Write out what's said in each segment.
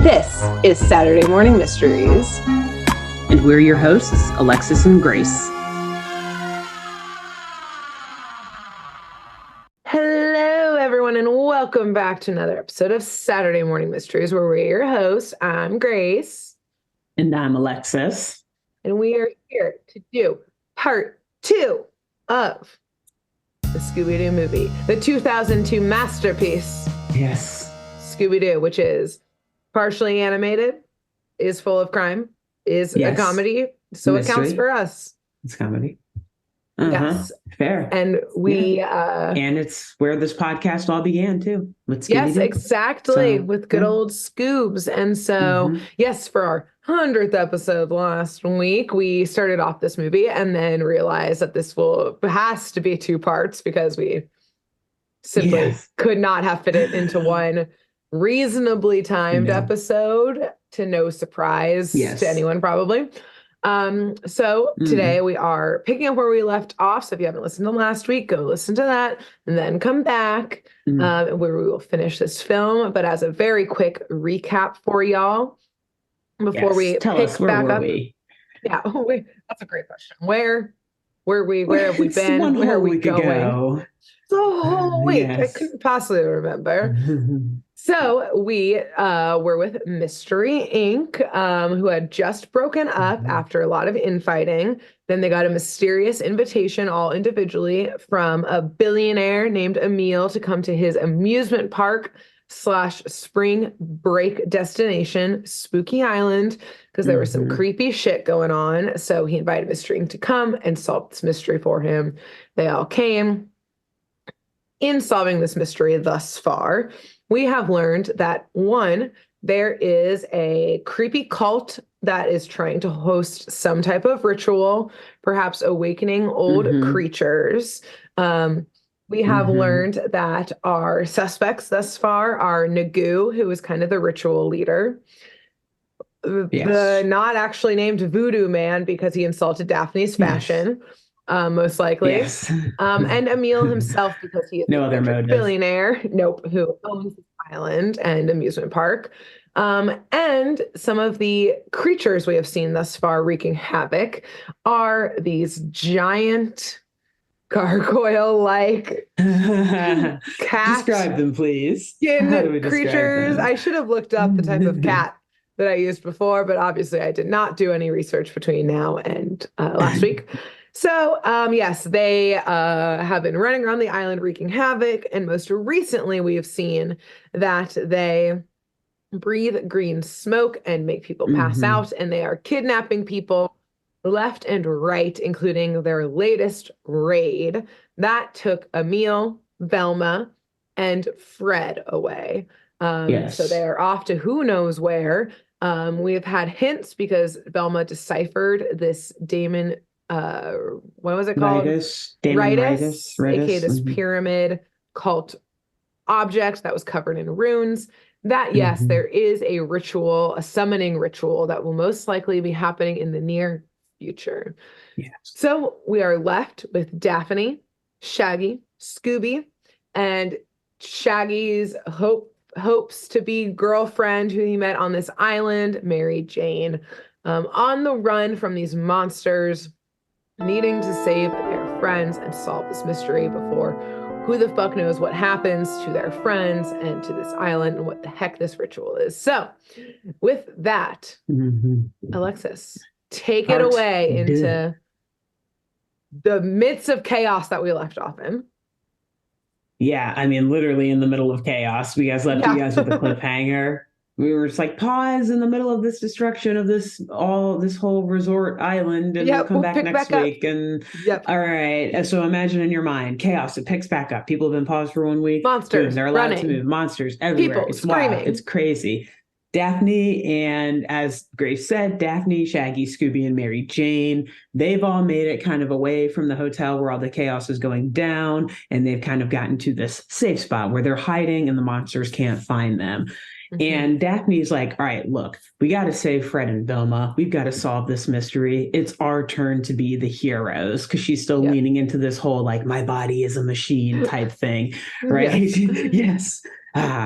This is Saturday Morning Mysteries. And we're your hosts, Alexis and Grace. Hello, everyone, and welcome back to another episode of Saturday Morning Mysteries, where we're your hosts. I'm Grace. And I'm Alexis. And we are here to do part 2 of the Scooby-Doo movie, the 2002 masterpiece. Yes. Scooby-Doo, which is partially animated, is full of crime, is a comedy, so mystery. It counts for us. It's comedy. Yes. Fair. And we and it's where this podcast all began too. With yes, exactly. So, with good old Scoobs. And so yes, for our 100th episode last week, we started off this movie and then realized that this has to be 2 parts because we simply could not have fit it into one reasonably timed episode, to no surprise to anyone probably. So today we are picking up where we left off. So if you haven't listened to last week, go listen to that and then come back where we will finish this film. But as a very quick recap for y'all, before we tell us, where were we? Yeah, that's a great question. Where have we been? Where are we going? The whole week. I couldn't possibly remember. So we were with Mystery Inc., who had just broken up after a lot of infighting. Then they got a mysterious invitation, all individually, from a billionaire named Emil to come to his amusement park / spring break destination, Spooky Island, because there was some creepy shit going on. So he invited Mystery Inc. to come and solve this mystery for him. They all came. In solving this mystery thus far, we have learned that, 1, there is a creepy cult that is trying to host some type of ritual, perhaps awakening old creatures. We have learned that our suspects thus far are Nagu, who is kind of the ritual leader. The not actually named Voodoo Man because he insulted Daphne's fashion. Most likely. And Emil himself, because he is no other motive. Billionaire, who owns this island and amusement park. And some of the creatures we have seen thus far wreaking havoc are these giant gargoyle-like cats. Describe them, please. Creatures. I should have looked up the type of cat that I used before, but obviously I did not do any research between now and last week. So, yes, they have been running around the island wreaking havoc. And most recently, we have seen that they breathe green smoke and make people pass out. And they are kidnapping people left and right, including their latest raid. That took Emil, Velma, and Fred away. So they are off to who knows where. We've had hints because Velma deciphered this Damon... what was it called? Ritus, aka this pyramid cult object that was covered in runes. That, yes, there is a ritual, a summoning ritual that will most likely be happening in the near future. So we are left with Daphne, Shaggy, Scooby, and Shaggy's hopes to be girlfriend who he met on this island, Mary Jane, on the run from these monsters, needing to save their friends and solve this mystery before who the fuck knows what happens to their friends and to this island and what the heck this ritual is. So with that, Alexis, take it away into the midst of chaos that we left off in. Yeah, I mean, literally in the middle of chaos. We guys left you guys with a cliffhanger. We were just like, pause in the middle of this destruction of this whole resort island, and we'll come back next week. And all right. So imagine in your mind, chaos. It picks back up. People have been paused for 1 week. Monsters. They're allowed running. to move. Monsters everywhere. People it's screaming. Wild. It's crazy. Daphne and, as Grace said, Daphne, Shaggy, Scooby, and Mary Jane, they've all made it kind of away from the hotel where all the chaos is going down, and they've kind of gotten to this safe spot where they're hiding and the monsters can't find them. And Daphne's like, all right, look, we got to save Fred and Velma. We've got to solve this mystery. It's our turn to be the heroes, because she's still leaning into this whole, like, my body is a machine type thing, right? Yes.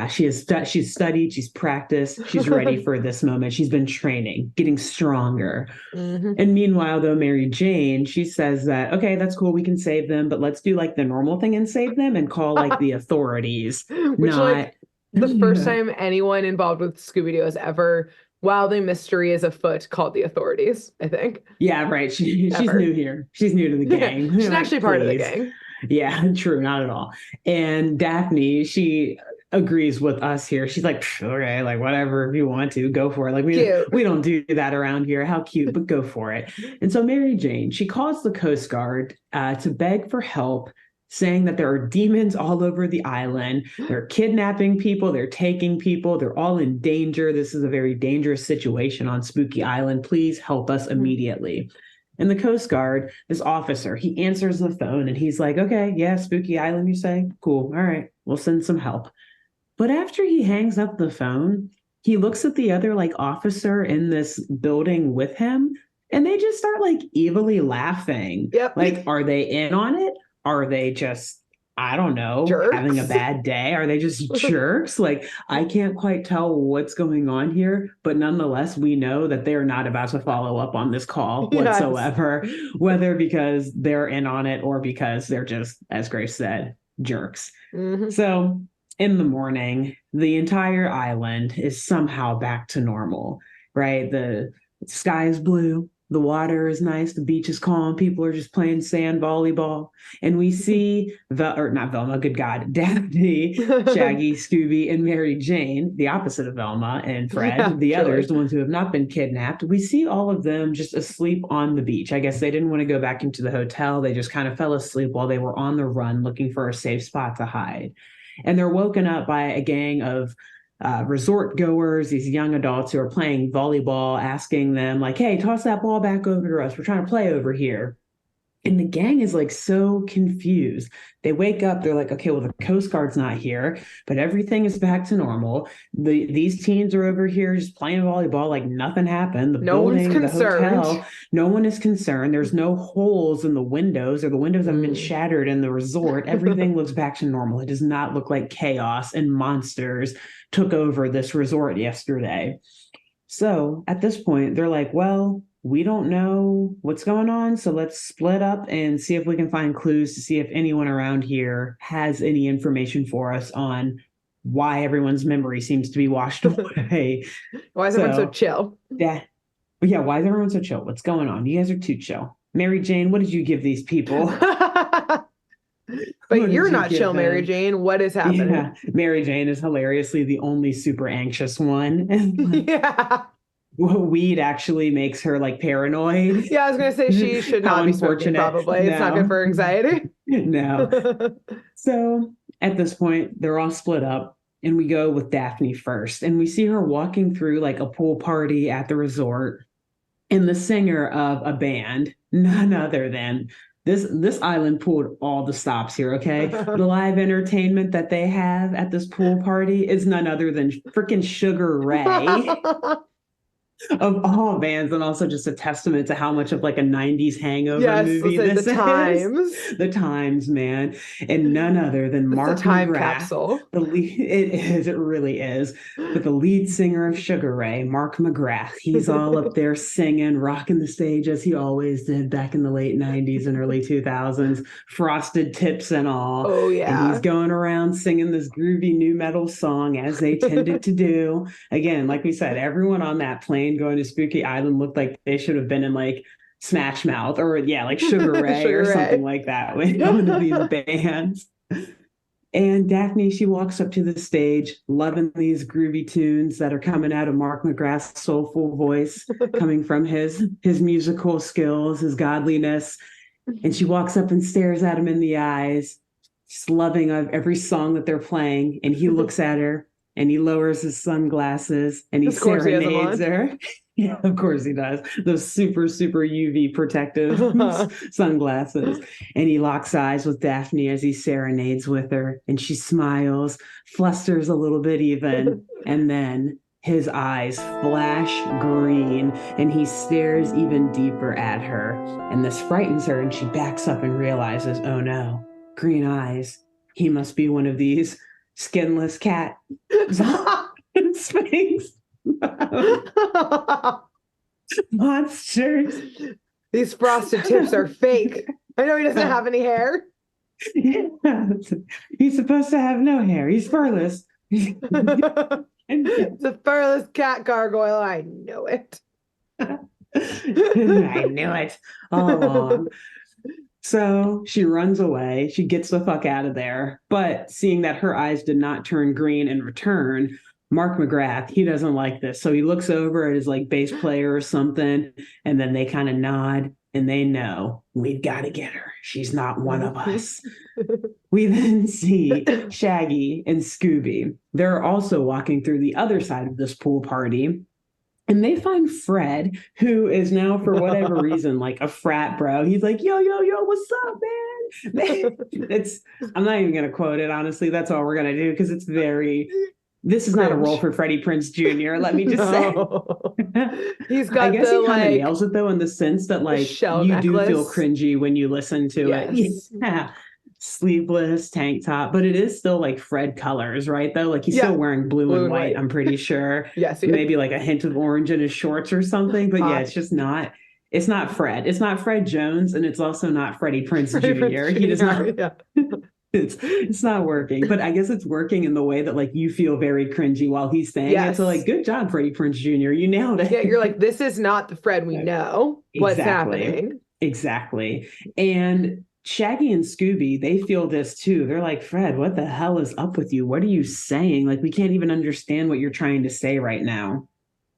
she's studied, she's practiced, she's ready for this moment. She's been training, getting stronger. Mm-hmm. And meanwhile, though, Mary Jane, she says that, okay, that's cool, we can save them, but let's do like the normal thing and save them and call like the authorities. Which, Not like, the first time anyone involved with Scooby-Doo has ever, while the mystery is afoot, called the authorities, I think. Yeah, right. She's new here. She's new to the gang. She's Like, actually part of the gang. Yeah, true, not at all. And Daphne, she agrees with us here. She's like, okay, like whatever, if you want to, go for it. Like we don't do that around here. How cute, but go for it. And so Mary Jane, she calls the Coast Guard to beg for help, saying that there are demons all over the island. They're kidnapping people, they're taking people, they're all in danger. This is a very dangerous situation on Spooky Island. Please help us immediately. And the Coast Guard, this officer, he answers the phone and he's like, okay, yeah, Spooky Island, you say? Cool. All right, we'll send some help. But after he hangs up the phone, he looks at the other like officer in this building with him, and they just start like evilly laughing. Yep. Like, are they in on it? Are they just, I don't know, jerks? Having a bad day? Are they just jerks? Like, I can't quite tell what's going on here, but nonetheless, we know that they're not about to follow up on this call whatsoever, whether because they're in on it or because they're just, as Grace said, jerks. Mm-hmm. So in the morning, the entire island is somehow back to normal, right? The sky is blue. The water is nice. The beach is calm. People are just playing sand volleyball. And we see, not Velma, good God, Daphne, Shaggy, Scooby, and Mary Jane, the opposite of Velma and Fred, the others, the ones who have not been kidnapped. We see all of them just asleep on the beach. I guess they didn't want to go back into the hotel. They just kind of fell asleep while they were on the run looking for a safe spot to hide. And they're woken up by a gang of resort goers, these young adults who are playing volleyball, asking them like, hey, toss that ball back over to us. We're trying to play over here. And the gang is like so confused. They wake up, they're like, okay, well, the Coast Guard's not here, but everything is back to normal. These teens are over here just playing volleyball like nothing happened. The building, the hotel, no one is concerned. There's no holes in the windows, or the windows haven't been shattered in the resort. Everything looks back to normal. It does not look like chaos and monsters took over this resort yesterday. So at this point, they're like, well, we don't know what's going on, so let's split up and see if we can find clues to see if anyone around here has any information for us on why everyone's memory seems to be washed away. Why is everyone so chill? Yeah, why is everyone so chill? What's going on? You guys are too chill. Mary Jane, what did you give these people? But you're not chill, Mary Jane. What is happening? Yeah, Mary Jane is hilariously the only super anxious one. Yeah. Weed actually makes her like paranoid. Yeah, I was gonna say she should not be smoking, probably. No. It's not good for anxiety. No. So at this point, they're all split up, and we go with Daphne first. And we see her walking through like a pool party at the resort. And the singer of a band, none other than this island pulled all the stops here, okay? The live entertainment that they have at this pool party is none other than freaking Sugar Ray. Of all bands, and also just a testament to how much of like a 90s hangover movie this is. The Times, man. And none other than Mark time McGrath. Capsule. It really is. But the lead singer of Sugar Ray, Mark McGrath, he's all up there singing, rocking the stage as he always did back in the late 90s and early 2000s, frosted tips and all. Oh, yeah. And he's going around singing this groovy new metal song as they tended to do. Again, like we said, everyone on that plane going to Spooky Island looked like they should have been in like Smash Mouth or like Sugar Ray or something like that with one of these bands. And Daphne, she walks up to the stage, loving these groovy tunes that are coming out of Mark McGrath's soulful voice, coming from his musical skills, his godliness. And she walks up and stares at him in the eyes, just loving of every song that they're playing. And he looks at her. And he lowers his sunglasses and he serenades her. Yeah, of course he does. Those super, super UV protective sunglasses. And he locks eyes with Daphne as he serenades with her. And she smiles, flusters a little bit even. And then his eyes flash green and he stares even deeper at her. And this frightens her and she backs up and realizes, oh no, green eyes. He must be one of these skinless cat, sphinx, monsters. These frosted tips are fake. I know he doesn't have any hair. Yeah. He's supposed to have no hair. He's furless. It's a furless cat gargoyle. I know it. I knew it all along. So she runs away. She gets the fuck out of there. But seeing that her eyes did not turn green in return, Mark McGrath, he doesn't like this. So he looks over at his like bass player or something, and then they kind of nod and they know we've got to get her. She's not one of us. We then see Shaggy and Scooby. They're also walking through the other side of this pool party. And they find Fred, who is now, for whatever reason, like a frat bro. He's like, yo, what's up, man? I'm not even going to quote it, honestly. That's all we're going to do because it's this is not a role for Freddie Prinze Jr., let me just say. He's got I guess he kind of nails it, though, in the sense that, like, you necklace. Do feel cringy when you listen to it. Yeah. Sleeveless tank top, but it is still like Fred colors, right? Though, like he's still wearing blue and white. I'm pretty sure. Yes, maybe like a hint of orange in his shorts or something. But yeah, it's just not. It's not Fred. It's not Fred Jones, and it's also not Freddie Prinze Jr. He does not. Yeah. It's not working, but I guess it's working in the way that like you feel very cringy while he's saying it. So like, good job, Freddie Prinze Jr. You nailed it. Yeah, you're like, this is not the Fred we know. What's happening? Exactly, and Shaggy and Scooby, they feel this too. They're like, Fred, what the hell is up with you? What are you saying? Like, we can't even understand what you're trying to say right now.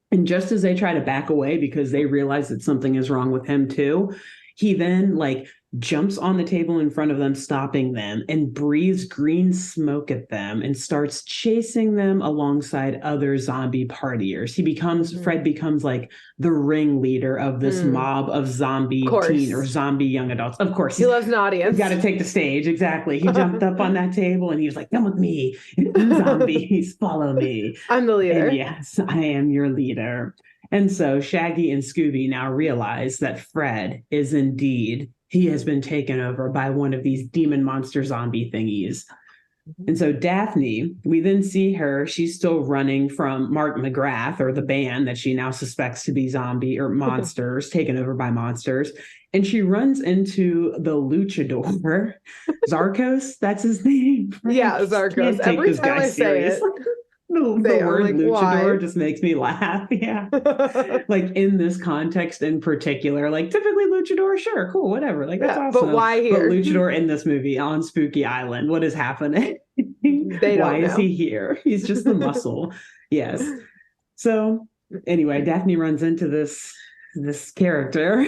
And just as they try to back away because they realize that something is wrong with him too, he then like jumps on the table in front of them, stopping them, and breathes green smoke at them and starts chasing them alongside other zombie partiers. Fred becomes like the ringleader of this mob of zombie teen or zombie young adults. Of course. He loves an audience. He's got to take the stage. Exactly. He jumped up on that table and he was like, come with me. Zombies, follow me. I'm the leader. And yes, I am your leader. And so Shaggy and Scooby now realize that Fred is indeed, he has been taken over by one of these demon monster zombie thingies. And so Daphne, we then see her, she's still running from Mark McGrath, or the band that she now suspects to be zombie or monsters, taken over by monsters. And she runs into the luchador, Zarkos, that's his name. Yeah, Zarkos. Every time I say it. The word like, luchador just makes me laugh. Yeah. Like in this context in particular, like typically luchador, sure, cool, whatever. Like that's awesome. But why here? But luchador in this movie on Spooky Island, what is happening? Why is he here? He's just the muscle. Yes. So anyway, Daphne runs into this character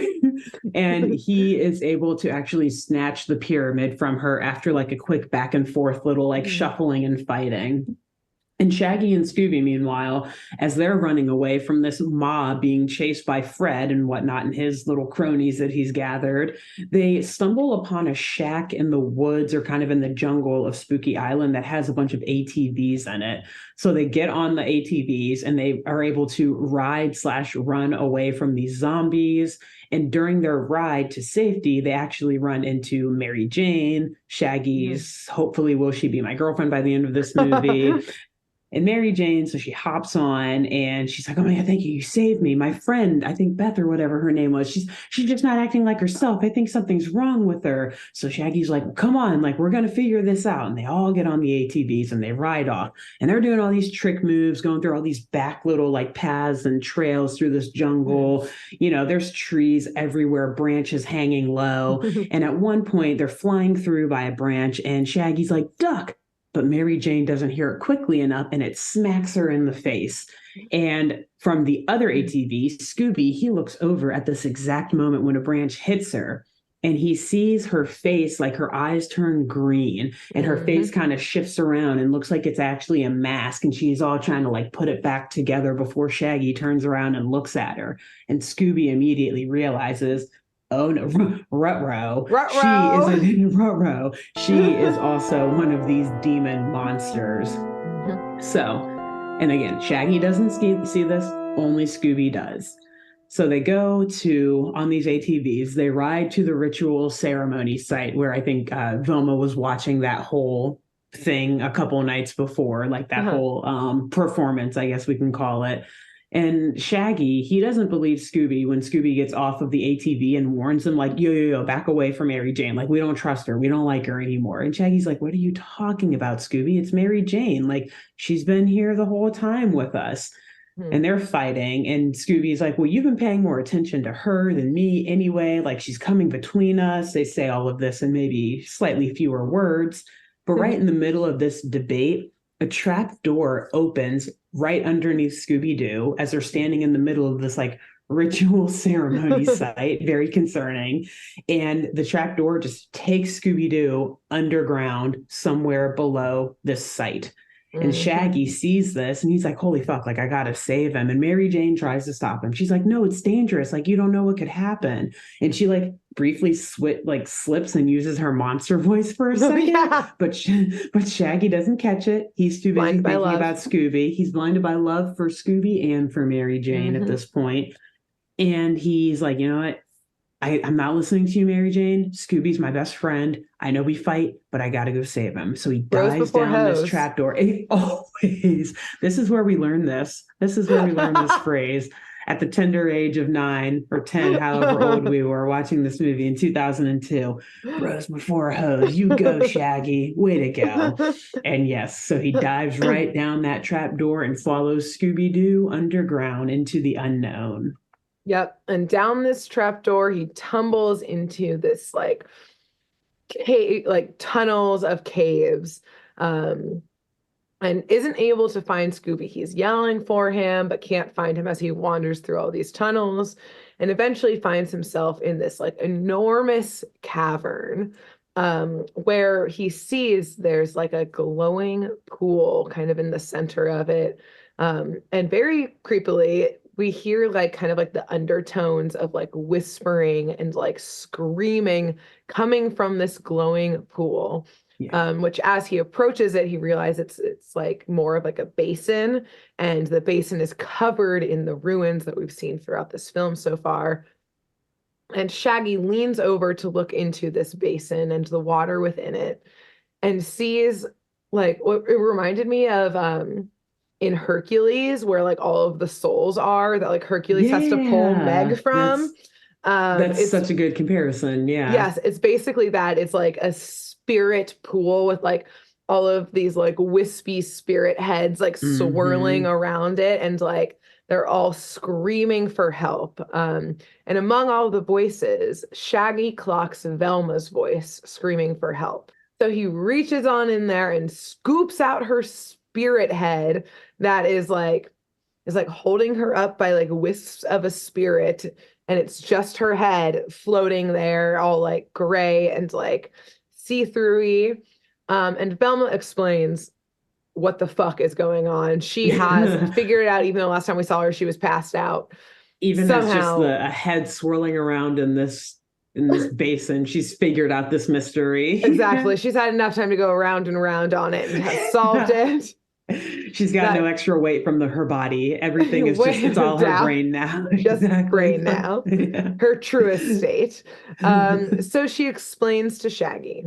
and he is able to actually snatch the pyramid from her after like a quick back and forth little like shuffling and fighting. And Shaggy and Scooby, meanwhile, as they're running away from this mob being chased by Fred and whatnot and his little cronies that he's gathered, they stumble upon a shack in the woods or kind of in the jungle of Spooky Island that has a bunch of ATVs in it. So they get on the ATVs and they are able to ride/run away from these zombies. And during their ride to safety, they actually run into Mary Jane, Shaggy's, hopefully will she be my girlfriend by the end of this movie. And Mary Jane, so she hops on and she's like, oh my God, thank you. You saved me. My friend, I think Beth or whatever her name was, she's just not acting like herself. I think something's wrong with her. So Shaggy's like, well, come on, like we're going to figure this out. And they all get on the ATVs and they ride off. And they're doing all these trick moves, going through all these back little like paths and trails through this jungle. You know, there's trees everywhere, branches hanging low. And at one point they're flying through by a branch and Shaggy's like, duck. But Mary Jane doesn't hear it quickly enough and it smacks her in the face. And from the other ATV, Scooby, he looks over at this exact moment when a branch hits her and he sees her face, like her eyes turn green and her face kind of shifts around and looks like it's actually a mask. And she's all trying to like put it back together before Shaggy turns around and looks at her. And Scooby immediately realizes, oh no, Ruh-roh. She is also one of these demon monsters. So, and again, Shaggy doesn't see this, only Scooby does. So they go on these ATVs, they ride to the ritual ceremony site where I think Vilma was watching that whole thing a couple nights before, like that whole performance, I guess we can call it. And Shaggy, he doesn't believe Scooby when Scooby gets off of the ATV and warns him, like, yo, back away from Mary Jane. Like, we don't trust her. We don't like her anymore. And Shaggy's like, what are you talking about, Scooby? It's Mary Jane. Like, she's been here the whole time with us. And they're fighting. And Scooby's like, well, you've been paying more attention to her than me anyway. Like, she's coming between us. They say all of this in maybe slightly fewer words. But right in the middle of this debate, a trap door opens right underneath Scooby-Doo as they're standing in the middle of this like ritual ceremony site, very concerning. And the trap door just takes Scooby-Doo underground somewhere below this site. And Shaggy sees this and he's like, holy fuck, like I gotta save him. And Mary Jane tries to stop him. She's like, no, it's dangerous. Like, you don't know what could happen. And she like briefly slips and uses her monster voice for a second. But Shaggy doesn't catch it. He's too busy thinking about Scooby. He's blinded by love for Scooby and for Mary Jane at this point. And he's like, you know what? I'm not listening to you, Mary Jane. Scooby's my best friend. I know we fight, but I got to go save him. So he dives down this trapdoor. Always. This is where we learn this. This is where we learn this phrase at the tender age of 9 or 10, however old we were watching this movie in 2002. Bros before hoes. You go, Shaggy. Way to go. And yes, so he dives right down that trapdoor and follows Scooby-Doo underground into the unknown. Yep. And down this trapdoor, he tumbles into this like tunnels of caves, and isn't able to find Scooby. He's yelling for him, but can't find him as he wanders through all these tunnels, and eventually finds himself in this like enormous cavern, where he sees there's like a glowing pool kind of in the center of it. And very creepily, we hear like kind of like the undertones of like whispering and like screaming coming from this glowing pool. Which as he approaches it, he realizes it's like more of like a basin, and the basin is covered in the ruins that we've seen throughout this film so far. And Shaggy leans over to look into this basin and the water within it, and sees like what it reminded me of in Hercules, where like all of the souls are that like Hercules has to pull Meg from. That's such a good comparison. Yeah. Yes, it's basically that. It's like a spirit pool with like all of these like wispy spirit heads like swirling around it, and like they're all screaming for help. And among all the voices, Shaggy clocks Velma's voice screaming for help. So he reaches on in there and scoops out her spirit head that is like holding her up by like wisps of a spirit, and it's just her head floating there, all like gray and like see-through-y. And Velma explains what the fuck is going on. She has figured it out, even though last time we saw her, she was passed out. Even somehow, as just a head swirling around in this basin, she's figured out this mystery. Exactly. She's had enough time to go around and around on it and has solved it. She's got no extra weight from her body. Everything is just, it's all her brain now. Just brain now. Yeah. Her truest state. So she explains to Shaggy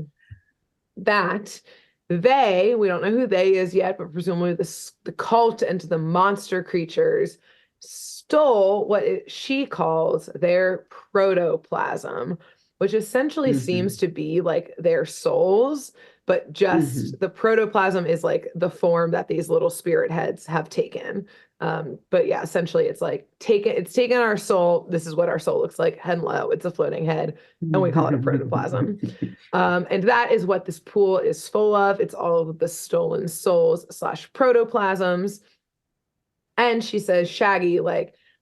that we don't know who they is yet, but presumably the cult and the monster creatures stole what she calls their protoplasm, which essentially seems to be like their souls, but just the protoplasm is like the form that these little spirit heads have taken. But yeah, essentially it's like it's taken our soul. This is what our soul looks like. Hello, it's a floating head, and we call it a protoplasm. And that is what this pool is full of. It's all of the stolen souls / protoplasms. And she says, Shaggy,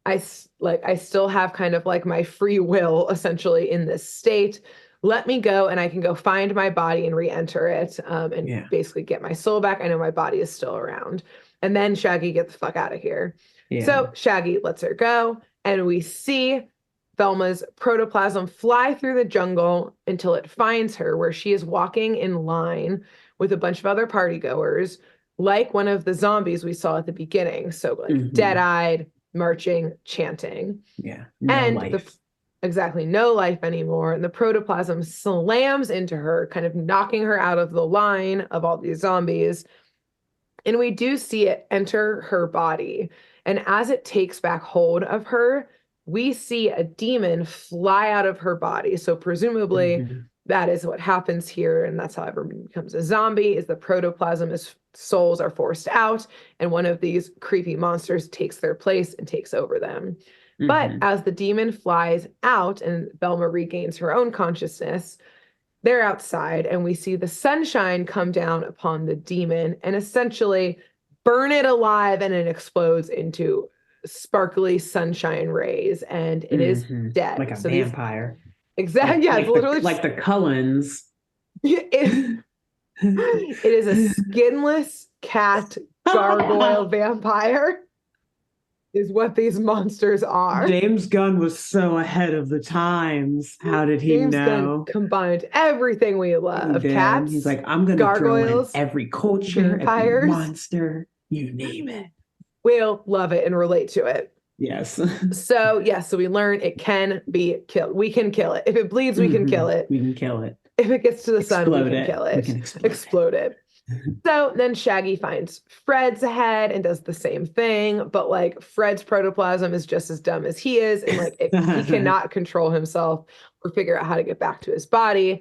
I still have kind of like my free will essentially in this state. Let me go, and I can go find my body and re-enter it, and basically get my soul back. I know my body is still around. And then Shaggy, get the fuck out of here. Yeah. So Shaggy lets her go, and we see Velma's protoplasm fly through the jungle until it finds her, where she is walking in line with a bunch of other partygoers, like one of the zombies we saw at the beginning. So like dead-eyed, marching, chanting. Yeah. No life. Exactly. No life anymore. And the protoplasm slams into her, kind of knocking her out of the line of all these zombies. And we do see it enter her body. And as it takes back hold of her, we see a demon fly out of her body. So presumably that is what happens here. And that's how everyone becomes a zombie, is the protoplasm is souls are forced out. And one of these creepy monsters takes their place and takes over them. But as the demon flies out and Velma regains her own consciousness, they're outside and we see the sunshine come down upon the demon and essentially burn it alive, and it explodes into sparkly sunshine rays, and it is dead. Like a vampire. Exactly. Yeah, it's literally like the Cullens. It is a skinless cat gargoyle vampire. Is what these monsters are. James Gunn was so ahead of the times. How did he James know? Gunn combined everything we love. Cats. He's like, I'm going to throw in every culture, vampires, every monster, you name it. We'll love it and relate to it. Yes. So we learn it can be killed. We can kill it. If it bleeds, we can kill it. We can kill it. If it gets to the sun, we can kill it. We can explode it. So then Shaggy finds Fred's head and does the same thing, but like Fred's protoplasm is just as dumb as he is, and like he cannot control himself or figure out how to get back to his body.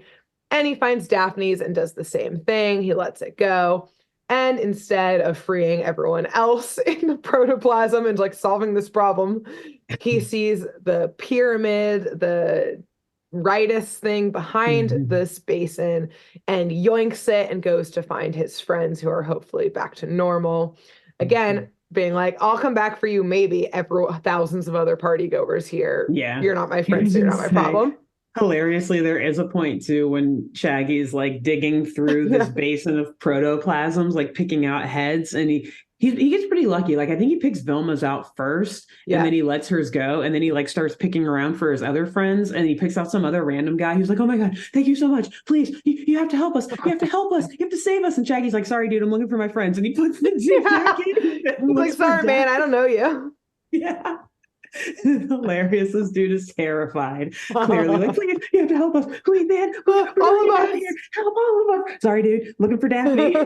And he finds Daphne's and does the same thing. He lets it go. And instead of freeing everyone else in the protoplasm and like solving this problem, he sees the pyramid, the ritus thing behind this basin, and yoinks it and goes to find his friends who are hopefully back to normal. Again, being like, I'll come back for you maybe, thousands of other party goers here. Yeah. You're not my friend, so you're not my problem. Hilariously, there is a point too when Shaggy's like digging through this basin of protoplasms, like picking out heads, and he gets pretty lucky. Like I think he picks Velma's out first, and then he lets hers go, and then he like starts picking around for his other friends, and he picks out some other random guy who's like, "Oh my god, thank you so much! Please, you have to help us! You have to help us! You have to save us!" And Shaggy's like, "Sorry, dude, I'm looking for my friends," and he puts the jacket. Like, sorry, man, I don't know you. Yeah. Hilarious. This dude is terrified. Clearly, like, please, you have to help us. Please, man, we're all of us. Here. Help all of us. Sorry, dude. Looking for Daphne.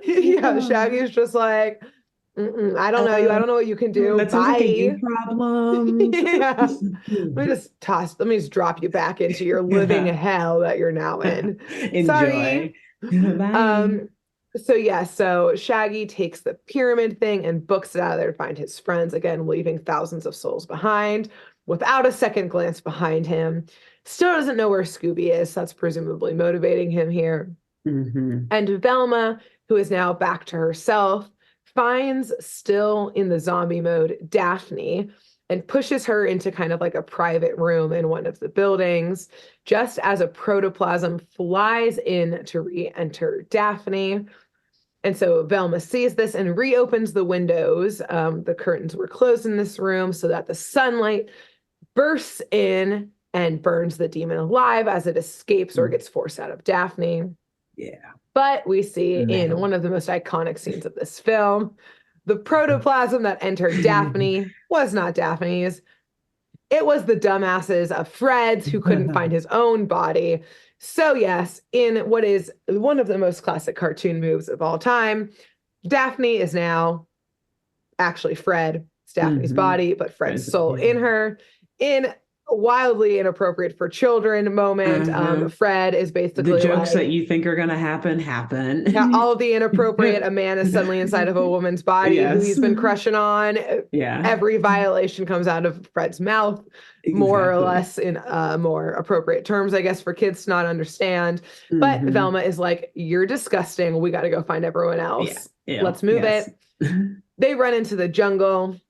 Yeah, Shaggy's just like, I don't know you. I don't know what you can do. That sounds like a you problem. Yeah. Let me just drop you back into your living hell that you're now in. Enjoy. Sorry. Bye. So Shaggy takes the pyramid thing and books it out of there to find his friends, again, leaving thousands of souls behind without a second glance behind him. Still doesn't know where Scooby is. So that's presumably motivating him here. And Velma, who is now back to herself, finds, still in the zombie mode, Daphne, and pushes her into kind of like a private room in one of the buildings, just as a protoplasm flies in to re-enter Daphne. And so Velma sees this and reopens the windows. The curtains were closed in this room so that the sunlight bursts in and burns the demon alive as it escapes or gets forced out of Daphne. Yeah. But we see in one of the most iconic scenes of this film, the protoplasm that entered Daphne was not Daphne's. It was the dumbasses of Fred's who couldn't find his own body. So yes, in what is one of the most classic cartoon moves of all time, Daphne is now actually Fred. It's Daphne's body, but Fred's soul in her. In wildly inappropriate for children moment. Fred is basically the jokes that you think are going to happen. Yeah, all of the inappropriate. A man is suddenly inside of a woman's body who he's been crushing on. Yeah, every violation comes out of Fred's mouth, more or less in more appropriate terms, I guess, for kids to not understand. But Velma is like, "You're disgusting. We got to go find everyone else. Let's move it." They run into the jungle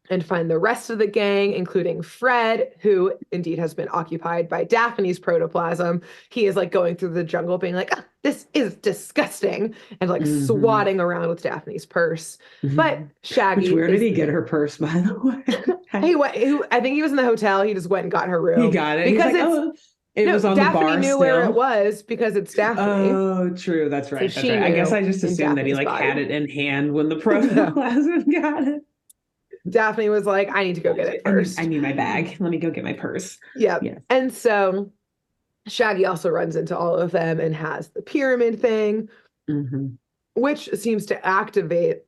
and find the rest of the gang, including Fred, who indeed has been occupied by Daphne's protoplasm. He is like going through the jungle being like, this is disgusting, and like swatting around with Daphne's purse. But Shaggy... Where did he get her purse, by the way? I think he was in the hotel. He just went and got her room. He got it. Because it was on Daphne the bar knew still. where it was because it's Daphne. Oh, true. That's right. So that's right. I guess I just assumed that he like body. had it in hand when the protoplasm got it. Daphne was like, I need to go get it first. I need my bag. Let me go get my purse. Yeah. Yes. And so Shaggy also runs into all of them and has the pyramid thing, which seems to activate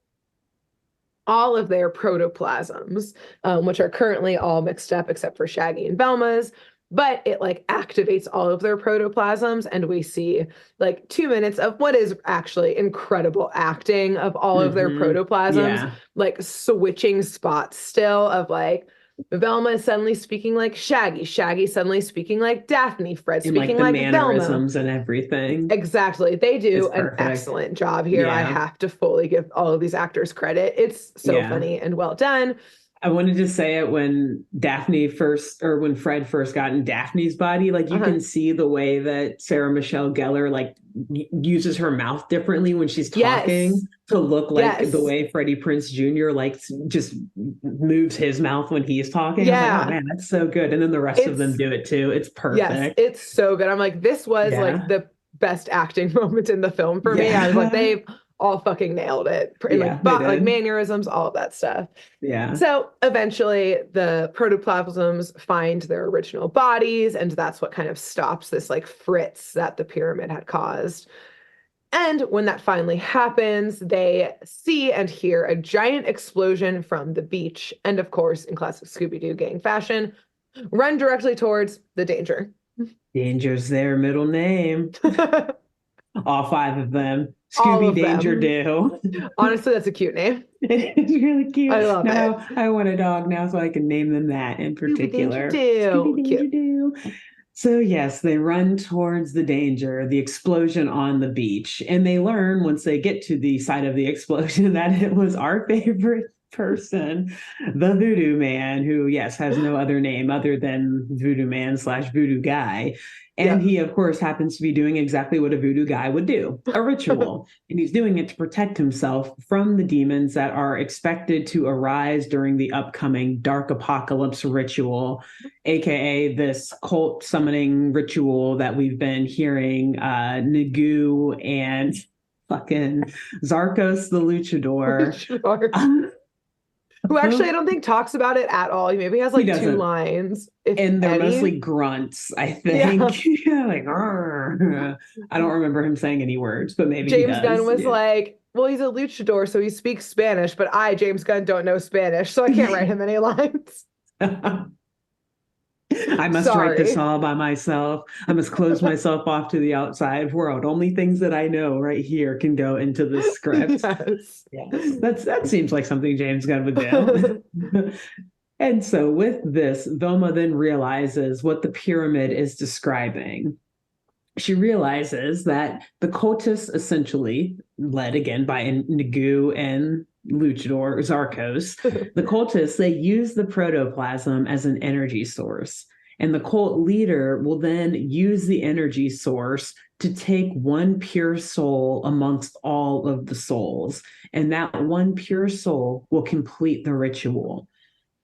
all of their protoplasms, which are currently all mixed up except for Shaggy and Velma's. But it like activates all of their protoplasms, and we see like 2 minutes of what is actually incredible acting of all of their protoplasms, like switching spots still of like Velma is suddenly speaking like Shaggy, Shaggy suddenly speaking like Daphne, Fred speaking like mannerisms Velma. And everything. Exactly. They do an excellent job here. I have to fully give all of these actors credit. It's so funny and well done. I wanted to say it when when Fred first got in Daphne's body, like you can see the way that Sarah Michelle Gellar like uses her mouth differently when she's talking to look like the way Freddie Prinze Jr. like just moves his mouth when he's talking. I was like, oh man, that's so good. And then the rest of them do it too. It's perfect. Yes, it's so good. I'm like, this was like the best acting moment in the film for me. I was like, they've all fucking nailed it. Like mannerisms, all of that stuff. Yeah. So eventually the protoplasms find their original bodies, and that's what kind of stops this like fritz that the pyramid had caused. And when that finally happens, they see and hear a giant explosion from the beach. And of course, in classic Scooby-Doo gang fashion, run directly towards the danger. Danger's their middle name. All 5 of them. Scooby Danger Do. Honestly, that's a cute name. It's really cute. I love it. I want a dog now so I can name them that in particular. Scooby Danger Do. So yes, they run towards the danger, the explosion on the beach. And they learn once they get to the site of the explosion that it was our favorite person, the Voodoo Man, who, yes, has no other name other than Voodoo Man / Voodoo Guy. And he, of course, happens to be doing exactly what a voodoo guy would do, a ritual. And he's doing it to protect himself from the demons that are expected to arise during the upcoming Dark Apocalypse ritual, aka this cult summoning ritual that we've been hearing Nagu and fucking Zarkos the Luchador. Who actually I don't think talks about it at all. He maybe has like 2 lines. And they're mostly grunts, I think. Like, I don't remember him saying any words, but maybe James Gunn was like, well, he's a luchador, so he speaks Spanish, but I, James Gunn, don't know Spanish, so I can't write him any lines. I must write this all by myself. I must close myself off to the outside world. Only things that I know right here can go into the script. That seems like something James Gunn would do. And so with this, Velma then realizes what the pyramid is describing. She realizes that the cultists, essentially led again by Nagu and Luchador Zarkos, the cultists, they use the protoplasm as an energy source. And the cult leader will then use the energy source to take one pure soul amongst all of the souls. And that one pure soul will complete the ritual.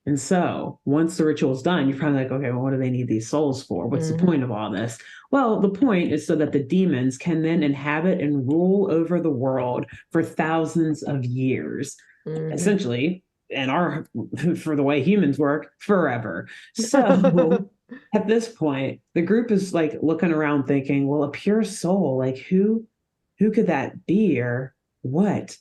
And so once the ritual is done, you're probably like, okay, well, what do they need these souls for? What's the point of all this? Well, the point is so that the demons can then inhabit and rule over the world for thousands of years, essentially, for the way humans work, forever. So at this point, the group is like looking around thinking, well, a pure soul, like who could that be or what?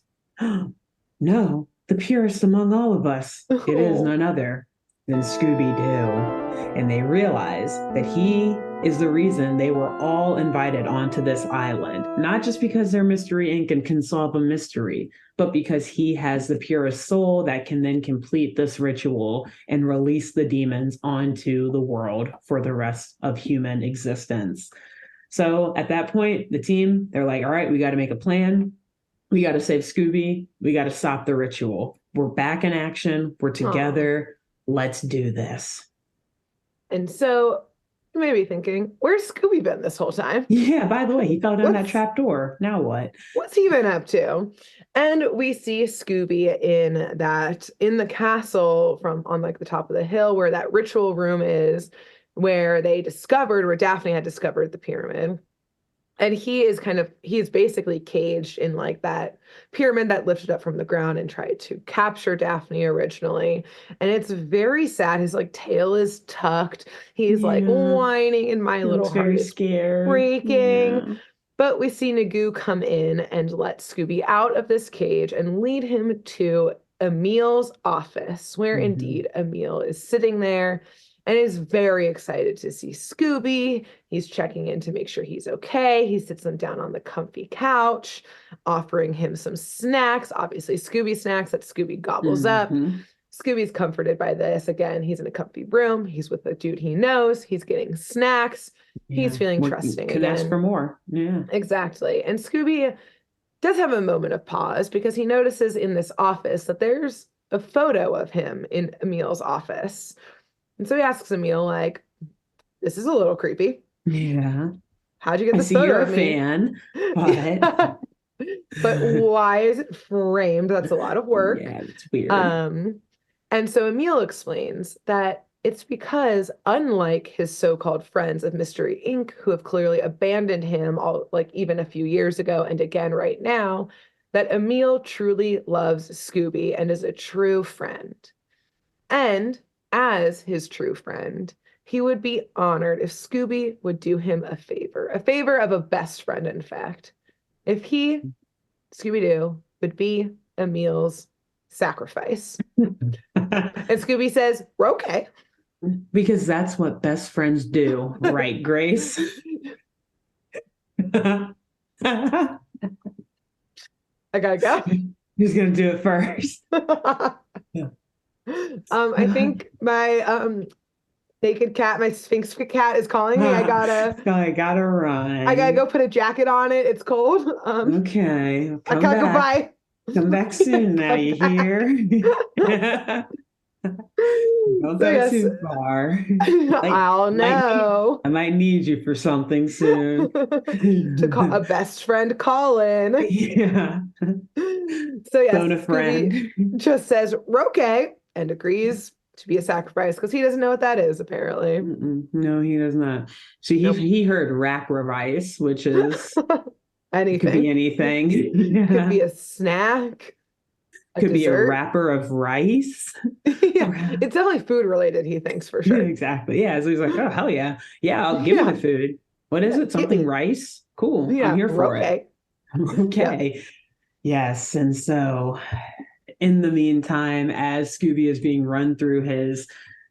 No. The purest among all of us, it is none other than Scooby-Doo. And they realize that he is the reason they were all invited onto this island. Not just because they're Mystery Inc. and can solve a mystery, but because he has the purest soul that can then complete this ritual and release the demons onto the world for the rest of human existence. So at that point, the team, they're like, all right, we got to make a plan. We got to save Scooby. We got to stop the ritual. We're back in action. We're together. Let's do this. And so you may be thinking, where's Scooby been this whole time? Yeah, by the way, he fell down that trap door. Now what? What's he been up to? And we see Scooby in the castle on like the top of the hill where that ritual room is, where Daphne had discovered the pyramid. And he's basically caged in like that pyramid that lifted up from the ground and tried to capture Daphne originally. And it's very sad. His like tail is tucked. He's like whining, and my little heart is breaking. Yeah. But we see Nagu come in and let Scooby out of this cage and lead him to Emil's office, where indeed Emil is sitting there and is very excited to see Scooby. He's checking in to make sure he's okay. He sits him down on the comfy couch, offering him some snacks, obviously Scooby snacks that Scooby gobbles up. Scooby's comforted by this. Again, he's in a comfy room. He's with the dude he knows. He's getting snacks. Yeah. He's feeling trusting again. Ask for more. Yeah. Exactly. And Scooby does have a moment of pause because he notices in this office that there's a photo of him in Emil's office. And so he asks Emil, like, this is a little creepy. Yeah. How'd you get this photo you're of a me? fan, but... Yeah. But why is it framed? That's a lot of work. Yeah, it's weird. And so Emil explains that it's because, unlike his so-called friends of Mystery Inc., who have clearly abandoned him even a few years ago and again right now, that Emil truly loves Scooby and is a true friend. And as his true friend, he would be honored if Scooby would do him a favor of a best friend, in fact. If Scooby-Doo, would be Emil's sacrifice. And Scooby says, we're okay. Because that's what best friends do, right, Grace? I gotta go. Who's gonna do it first? I think my naked cat, my Sphinx cat is calling me. I gotta run. I gotta go put a jacket on it. It's cold. Okay. I gotta go bye. Come back soon now, you hear? Don't go too far. I'll know. I might need you for something soon. To call a best friend, Colin. Yeah. So yes, phone a friend. Just says we're okay and agrees to be a sacrifice because he doesn't know what that is, apparently. No, he does not. So he heard racrivice, which is anything. Could be anything. Yeah. Could be a snack. Could be a wrapper of rice. Yeah, it's definitely food related, he thinks, for sure. Exactly. Yeah. So he's like, oh, hell yeah. Yeah, I'll give me the food. What is it? Something rice? Cool. Yeah, I'm here for it. Okay. Yeah. Yes. And so in the meantime, as Scooby is being run through his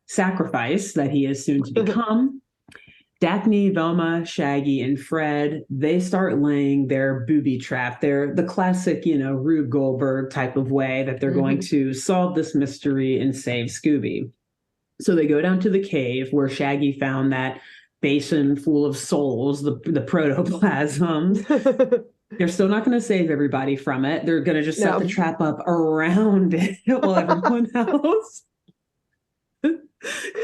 sacrifice that he is soon to become, Daphne, Velma, Shaggy, and Fred, they start laying their booby trap. They're the classic, Rube Goldberg type of way that they're going to solve this mystery and save Scooby. So they go down to the cave where Shaggy found that basin full of souls, the protoplasms. They're still not going to save everybody from it. They're going to just set the trap up around it while everyone else...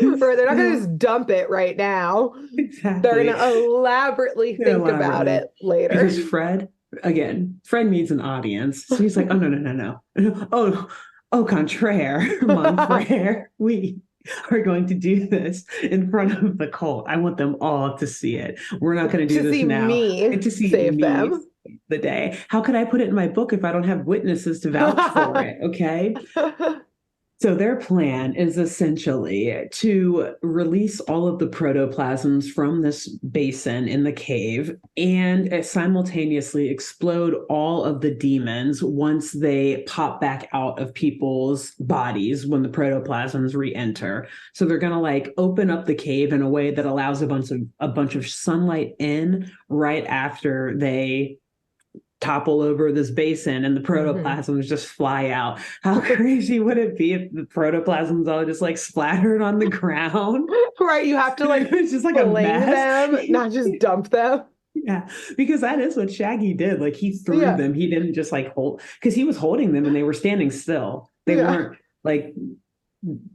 Or they're not going to just dump it right now. Exactly. They're going to elaborately think about it later. Because Fred needs an audience. So he's like, oh, no. Au contraire, mon frère. We are going to do this in front of the cult. I want them all to see it. We're not going to do this now. To see save them. The day. How could I put it in my book if I don't have witnesses to vouch for it? Okay. So their plan is essentially to release all of the protoplasms from this basin in the cave and simultaneously explode all of the demons once they pop back out of people's bodies when the protoplasms re-enter. So they're going to open up the cave in a way that allows a bunch of sunlight in right after they topple over this basin and the protoplasms just fly out. How crazy would it be if the protoplasms all just splattered on the ground? Right, you have to it's just a mess. Them, not just dump them. Yeah, because that is what Shaggy did. He threw them. He didn't just hold, because he was holding them and they were standing still. They weren't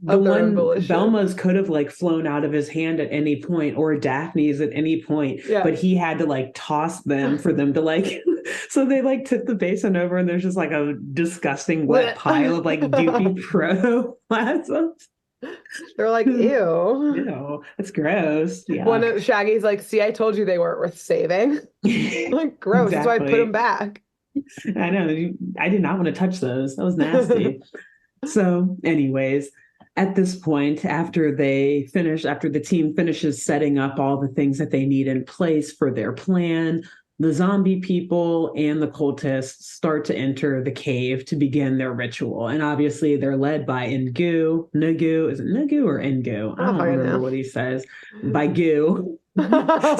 the one Velma's could have flown out of his hand at any point, or Daphne's at any point, but he had to toss them for them to so they took the basin over and there's just a disgusting wet pile of goopy protoplasms. They're like, ew. Ew, that's gross. One Yeah. of Shaggy's like, see, I told you they weren't worth saving. Like, gross. That's why I put them Exactly. back. I know. I did not want to touch those. That was nasty. So, anyways, at this point, after the team finishes setting up all the things that they need in place for their plan, the zombie people and the cultists start to enter the cave to begin their ritual. And obviously, they're led by Ngu. Nagu, is it Nagu or Ngu? I don't remember what he says. By Goo.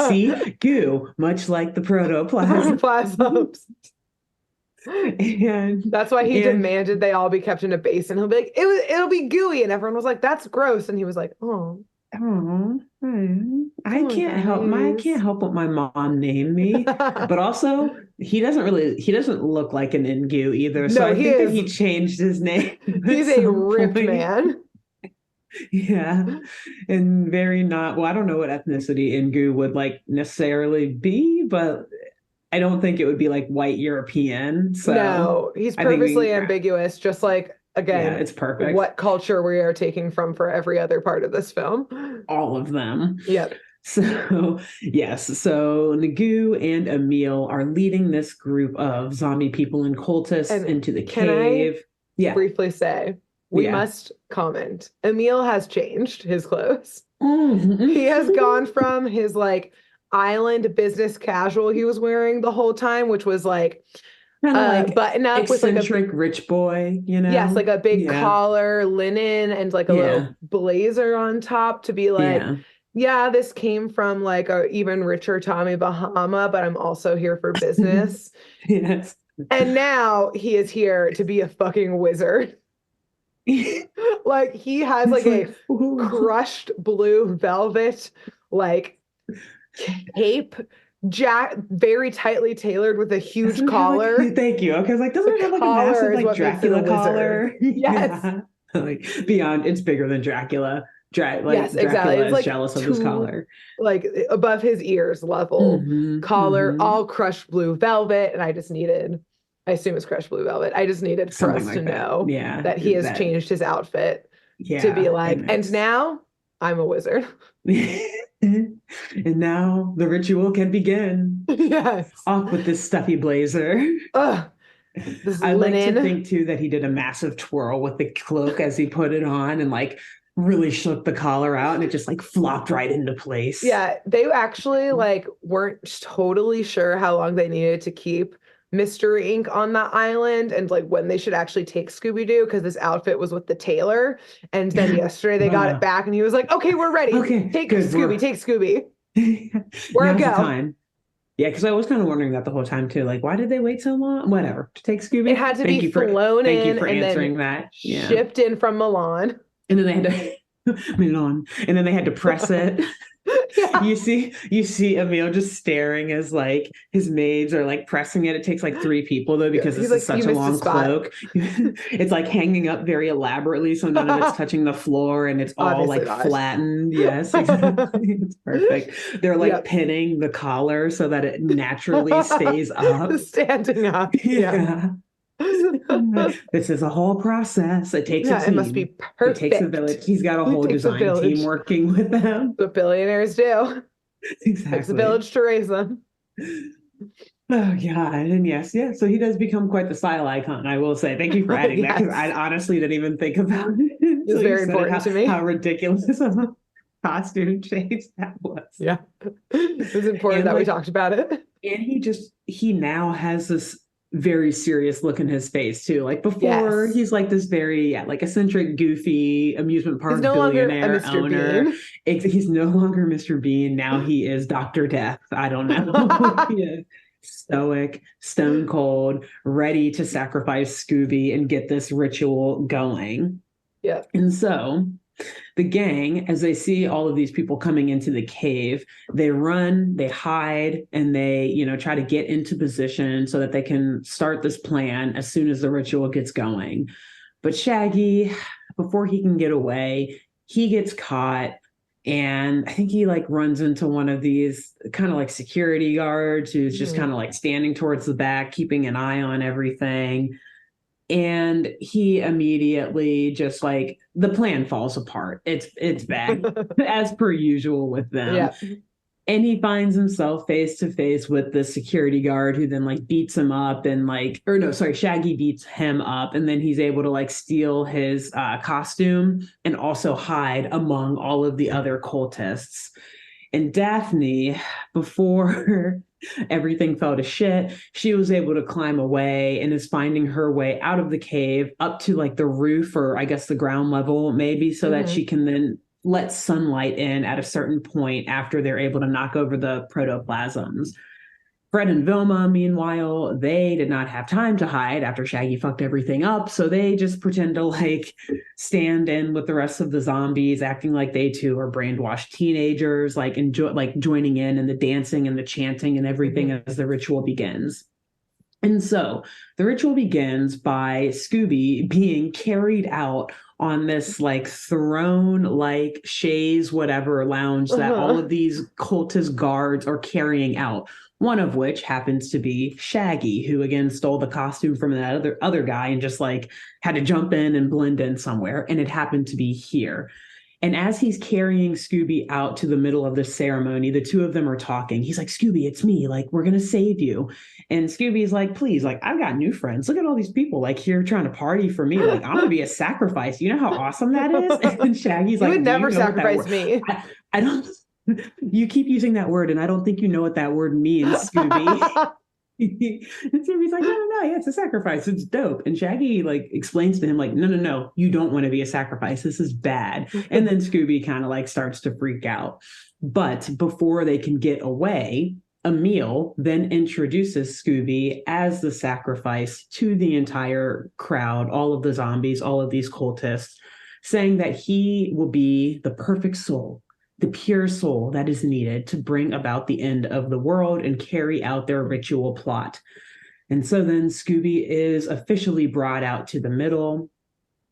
See, Goo, much like the protoplasm. Plasms. And that's why he demanded they all be kept in a basin. He'll be like, it'll be gooey. And everyone was like, that's gross. And he was like, oh. I can't help what my mom named me. But also he doesn't look like an Ingu either. So I think that he changed his name. He's a ripped man. Yeah. And very not, well, I don't know what ethnicity Ingu would like necessarily be, but I don't think it would be like white European. So no, he's purposely ambiguous, just like, again, it's perfect. What culture we are taking from for every other part of this film. All of them. Yep. So, yes. So Nagu and Emil are leading this group of zombie people and cultists into the cave. I briefly say, we must comment. Emil has changed his clothes. Mm-hmm. He has gone from his like island business casual he was wearing the whole time, which was like like button up with like a rich boy, you know? Yes, like a big collar, linen, and like a little blazer on top to be like, this came from like a even richer Tommy Bahama, but I'm also here for business. Yes. And now he is here to be a fucking wizard. Like he has like a crushed blue velvet like cape, very tightly tailored with a huge collar. Thank you. Okay, I was like, doesn't it have like a massive like Dracula collar? Yes. Like beyond, it's bigger than Dracula. Yes, exactly. Dracula is like jealous of his collar. Like above his ears level collar, all crushed blue velvet. And I assume it's crushed blue velvet. I just needed for us to know that he has changed his outfit to be like, and now I'm a wizard. And now the ritual can begin. Yes. Off with this stuffy blazer. Ugh. I like to think too that he did a massive twirl with the cloak as he put it on and like really shook the collar out and it just like flopped right into place. Yeah, they actually like weren't totally sure how long they needed to keep Mr. Ink on that island and like when they should actually take Scooby-Doo because this outfit was with the tailor. And then yesterday they got it back and he was like, okay, we're ready. Okay, take Scooby. Where go? Time. Yeah, because I was kind of wondering that the whole time too. Like, why did they wait so long? Whatever. To take Scooby. It had to be flown in. Thank you for answering that. Yeah. Shipped in from Milan. And then they had to Milan. And then they had to press it. Yeah. You see Emil just staring as like his maids are like pressing it. It takes like 3 people though because this is such a long cloak. It's like hanging up very elaborately so none of it's touching the floor and it's all like flattened. Yes, exactly. It's perfect. They're like pinning the collar so that it naturally stays up. Standing up. Yeah. This is a whole process. It takes a team. It must be perfect. It takes a village. He's got a whole design team working with them. What billionaires do. Exactly. Takes a village to raise them. Oh God. And yes. So he does become quite the style icon, I will say. Thank you for adding that because I honestly didn't even think about it. It's very important to me. How ridiculous of a costume change that was. Yeah. It was important that we talked about it. And he now has this very serious look in his face too. Like before, he's like this very like eccentric, goofy amusement park billionaire owner. He's no longer Mr. Bean. Now he is Dr. Death. I don't know. He is stoic, stone cold, ready to sacrifice Scooby and get this ritual going. Yeah. And so the gang, as they see all of these people coming into the cave, they run, they hide, and they, try to get into position so that they can start this plan as soon as the ritual gets going. But Shaggy, before he can get away, he gets caught. And I think he like runs into one of these kind of like security guards who's just kind of like standing towards the back, keeping an eye on everything. And he immediately just like the plan falls apart. It's bad as per usual with them. Yeah. And he finds himself face to face with the security guard who then like beats him up and like, or no, sorry, Shaggy beats him up. And then he's able to like steal his costume and also hide among all of the other cultists. And Daphne, before everything fell to shit, she was able to climb away and is finding her way out of the cave up to like the roof, or I guess the ground level maybe, so that she can then let sunlight in at a certain point after they're able to knock over the protoplasms. Fred and Vilma, meanwhile, they did not have time to hide after Shaggy fucked everything up. So they just pretend to like stand in with the rest of the zombies, acting like they too are brainwashed teenagers, like joining in and the dancing and the chanting and everything as the ritual begins. And so the ritual begins by Scooby being carried out on this like throne, like chaise, whatever lounge that all of these cultist guards are carrying out. One of which happens to be Shaggy, who again stole the costume from that other guy and just like had to jump in and blend in somewhere. And it happened to be here. And as he's carrying Scooby out to the middle of the ceremony, the two of them are talking. He's like, Scooby, it's me. Like, we're going to save you. And Scooby's like, please, like, I've got new friends. Look at all these people like here trying to party for me. Like, I'm going to be a sacrifice. You know how awesome that is? And Shaggy's like, you would never sacrifice me. I don't. You keep using that word, and I don't think you know what that word means, Scooby. And Scooby's like, no, yeah, it's a sacrifice. It's dope. And Shaggy like explains to him, like, no, you don't want to be a sacrifice. This is bad. And then Scooby kind of like starts to freak out. But before they can get away, Emil then introduces Scooby as the sacrifice to the entire crowd, all of the zombies, all of these cultists, saying that he will be the perfect soul, the pure soul that is needed to bring about the end of the world and carry out their ritual plot. And so then Scooby is officially brought out to the middle,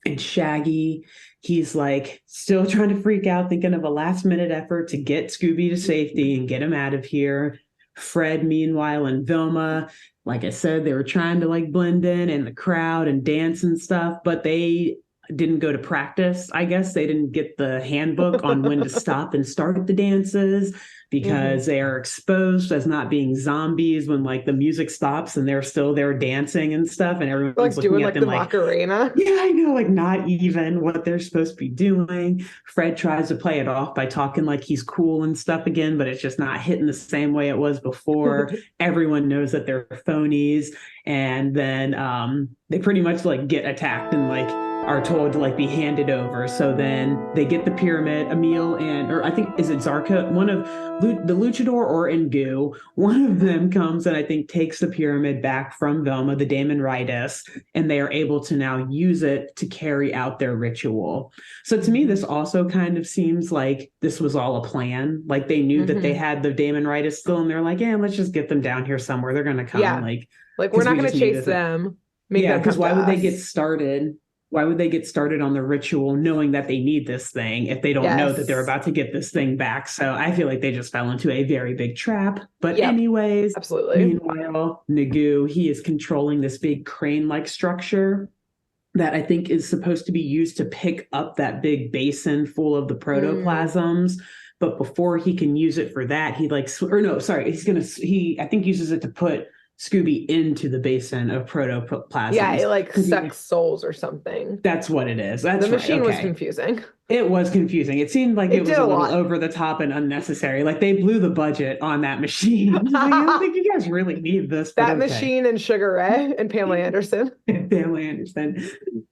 and Shaggy, he's like still trying to freak out, thinking of a last minute effort to get Scooby to safety and get him out of here. Fred, meanwhile, and Vilma, like I said, they were trying to like blend in the crowd and dance and stuff, but they didn't go to practice. I guess they didn't get the handbook on when to stop and start the dances because they are exposed as not being zombies when like the music stops and they're still there dancing and stuff, and everyone's like looking doing at like them the like Macarena. Yeah, I know, like not even what they're supposed to be doing. Fred tries to play it off by talking like he's cool and stuff again, but it's just not hitting the same way it was before. Everyone knows that they're phonies, and then they pretty much like get attacked and like are told to like be handed over. So then they get the pyramid. Emil or I think, is it Zarka? One of the Luchador or Ngu, one of them comes and I think takes the pyramid back from Velma, the Daemon Rides, and they are able to now use it to carry out their ritual. So to me, this also kind of seems like this was all a plan. Like they knew that they had the Daemon Rides still, and they're like, yeah, let's just get them down here somewhere. They're going to come. Yeah. Like we're not going to chase them. Yeah, because why would they get started? Why would they get started on the ritual knowing that they need this thing if they don't know that they're about to get this thing back? So I feel like they just fell into a very big trap. But anyways, absolutely. Meanwhile, Nagu, he is controlling this big crane-like structure that I think is supposed to be used to pick up that big basin full of the protoplasms. But before he can use it for that, he I think uses it to put Scooby into the basin of protoplasm. Yeah, it like sucks souls or something. That's what it is. That's the machine was confusing. It was confusing. It seemed like it was a little over the top and unnecessary. Like they blew the budget on that machine. Like, I don't think you guys really need this. That machine and Sugar Ray and Pamela Anderson. Pamela Anderson.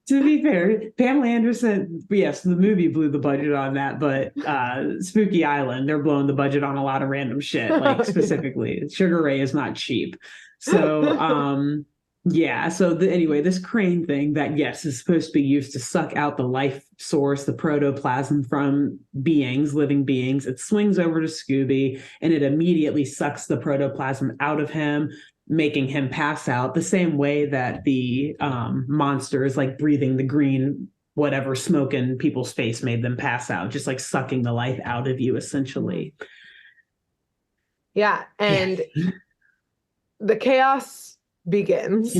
To be fair, Pamela Anderson, yes, the movie blew the budget on that, but Spooky Island, they're blowing the budget on a lot of random shit. Like specifically, Sugar Ray is not cheap. So, anyway, this crane thing that, yes, is supposed to be used to suck out the life source, the protoplasm from living beings. It swings over to Scooby and it immediately sucks the protoplasm out of him, making him pass out the same way that the monsters like breathing the green, whatever smoke in people's face made them pass out, just like sucking the life out of you, essentially. Yeah. And the chaos begins.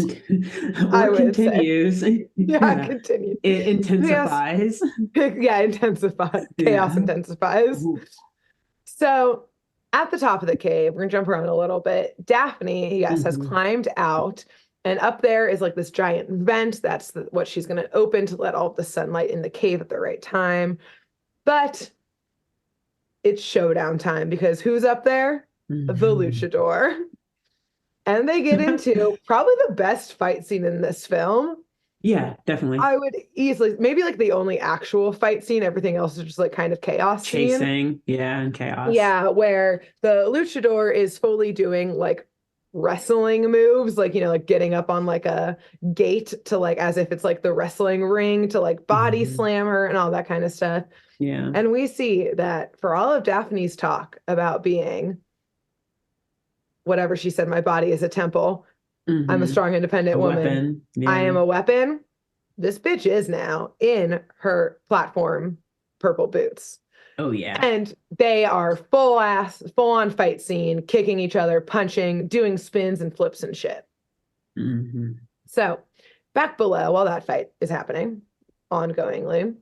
Or continues. Yeah, continue. It intensifies. Yeah, intensifies. Chaos intensifies. Ooh. So at the top of the cave, we're gonna jump around a little bit. Daphne, has climbed out, and up there is like this giant vent. That's what she's gonna open to let all of the sunlight in the cave at the right time. But it's showdown time because who's up there? The luchador. And they get into probably the best fight scene in this film. Yeah, definitely. I would easily, maybe like the only actual fight scene. Everything else is just like kind of chaos chasing scene. And chaos. Yeah, where the luchador is fully doing like wrestling moves, like, like getting up on like a gate to like, as if it's like the wrestling ring, to like body slam her and all that kind of stuff. Yeah. And we see that for all of Daphne's talk about being whatever she said, my body is a temple. I'm a strong, independent woman. Yeah. I am a weapon. This bitch is now in her platform purple boots. Oh, yeah. And they are full on fight scene, kicking each other, punching, doing spins and flips and shit. So back below, while that fight is happening ongoingly,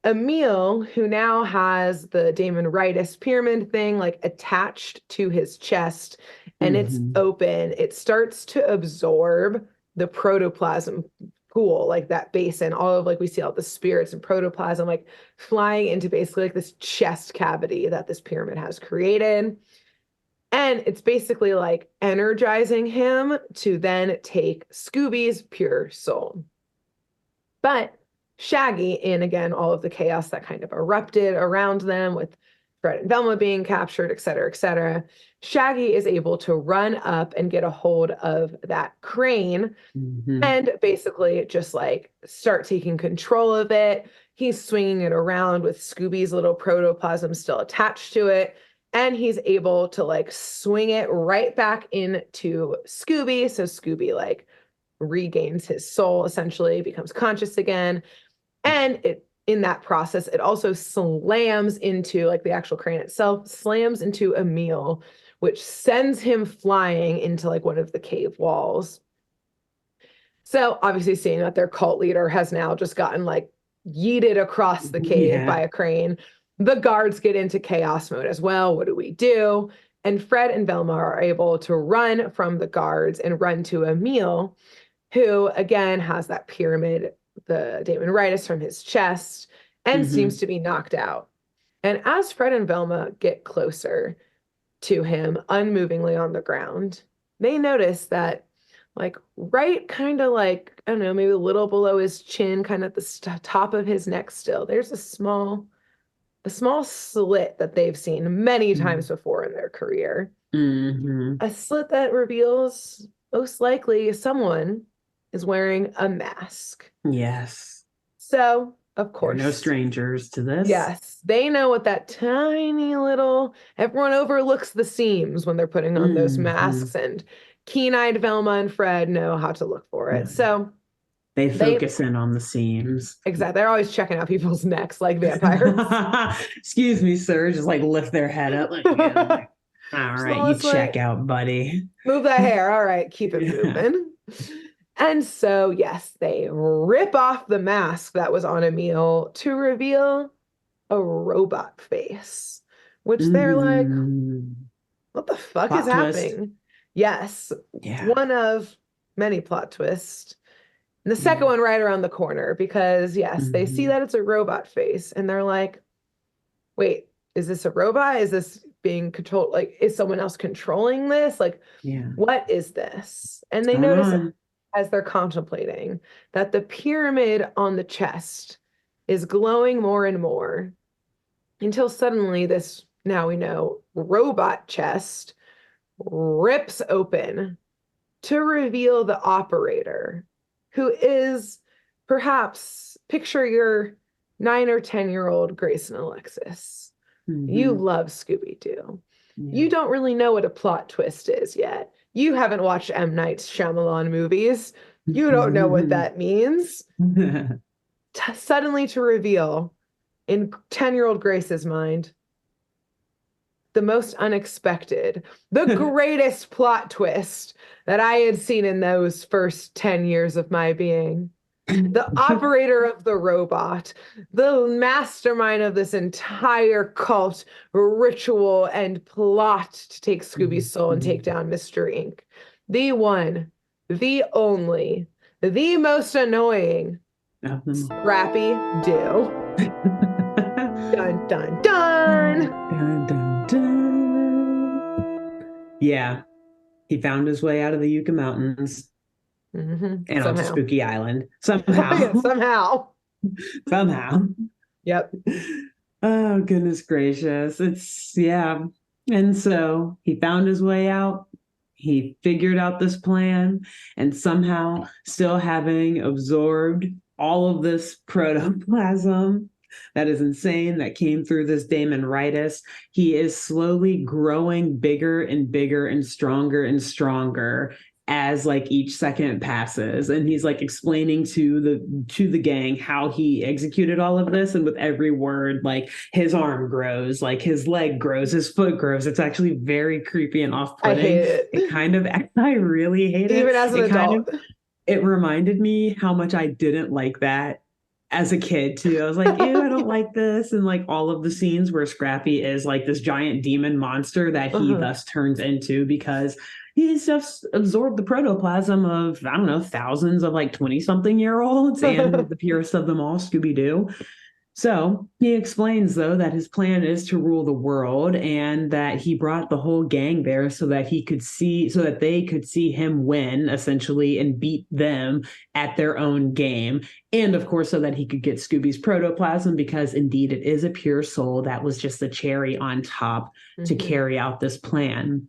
Emil, who now has the Damon-Ritis pyramid thing like attached to his chest, and it's open, it starts to absorb the protoplasm pool, like that basin, all of like we see all the spirits and protoplasm like flying into basically like this chest cavity that this pyramid has created. And it's basically like energizing him to then take Scooby's pure soul. But Shaggy, in again all of the chaos that kind of erupted around them with Fred and Velma being captured, et cetera, Shaggy is able to run up and get a hold of that crane and basically just like start taking control of it. He's swinging it around with Scooby's little protoplasm still attached to it. And he's able to like swing it right back into Scooby. So Scooby like regains his soul, essentially becomes conscious again. And in that process, it also slams into like the actual crane itself, slams into Emil, which sends him flying into like one of the cave walls. So obviously seeing that their cult leader has now just gotten like yeeted across the cave by a crane, the guards get into chaos mode as well. What do we do? And Fred and Velma are able to run from the guards and run to Emil, who again has that pyramid, the Damon-Ritis from his chest, and seems to be knocked out. And as Fred and Velma get closer to him, unmovingly on the ground, they notice that like right kind of like, I don't know, maybe a little below his chin, kind of at the top of his neck still, there's a small slit that they've seen many times before in their career. A slit that reveals most likely someone is wearing a mask. Yes. So, of course. They're no strangers to this. Yes. They know what that tiny little, everyone overlooks the seams when they're putting on those masks, and keen-eyed Velma and Fred know how to look for it. So they focus in on the seams. Exactly. They're always checking out people's necks like vampires. Excuse me, sir. Just like lift their head up. Like, all right, you check out, buddy. Move that hair. All right, keep it moving. And so, yes, they rip off the mask that was on Emil to reveal a robot face, which they're like, what the fuck is happening? Yes. Yeah. One of many plot twists. And the second one right around the corner, because yes, they see that it's a robot face and they're like, wait, is this a robot? Is this being controlled? Like, is someone else controlling this? Like, what is this? And they notice as they're contemplating that the pyramid on the chest is glowing more and more until suddenly this, now we know, robot chest rips open to reveal the operator, who is perhaps, picture your 9 or 10-year-old Grace and Alexis. You love Scooby-Doo. You don't really know what a plot twist is yet. You haven't watched M. Night Shyamalan movies. You don't know what that means. Suddenly to reveal in 10-year-old Grace's mind, the most unexpected, the greatest plot twist that I had seen in those first 10 years of my being. The operator of the robot, the mastermind of this entire cult ritual and plot to take Scooby's soul and take down Mr. Ink. The one, the only, the most annoying, Scrappy-Doo. Dun, dun, dun. Dun, dun, dun. Yeah, he found his way out of the Yucca Mountains and onto Spooky Island. Somehow. Oh, yeah, somehow. Somehow. Yep. Oh, goodness gracious. Yeah. And so he found his way out. He figured out this plan, and somehow, still having absorbed all of this protoplasm that is insane that came through this Damonitis, he is slowly growing bigger and bigger and stronger as like each second passes. And he's like explaining to the gang how he executed all of this, and with every word, like his arm grows, like his leg grows, his foot grows. It's actually very creepy and off-putting. I hate it. I really hate it. Even as an adult. It reminded me how much I didn't like that as a kid too. I was like, ew, I don't like this. And like all of the scenes where Scrappy is like this giant demon monster that he thus turns into, because he's just absorbed the protoplasm of, I don't know, thousands of like 20-something-year-olds and the purest of them all, Scooby-Doo. So he explains, though, that his plan is to rule the world, and that he brought the whole gang there so that they could see him win, essentially, and beat them at their own game. And of course, so that he could get Scooby's protoplasm, because indeed it is a pure soul. That was just the cherry on top to carry out this plan.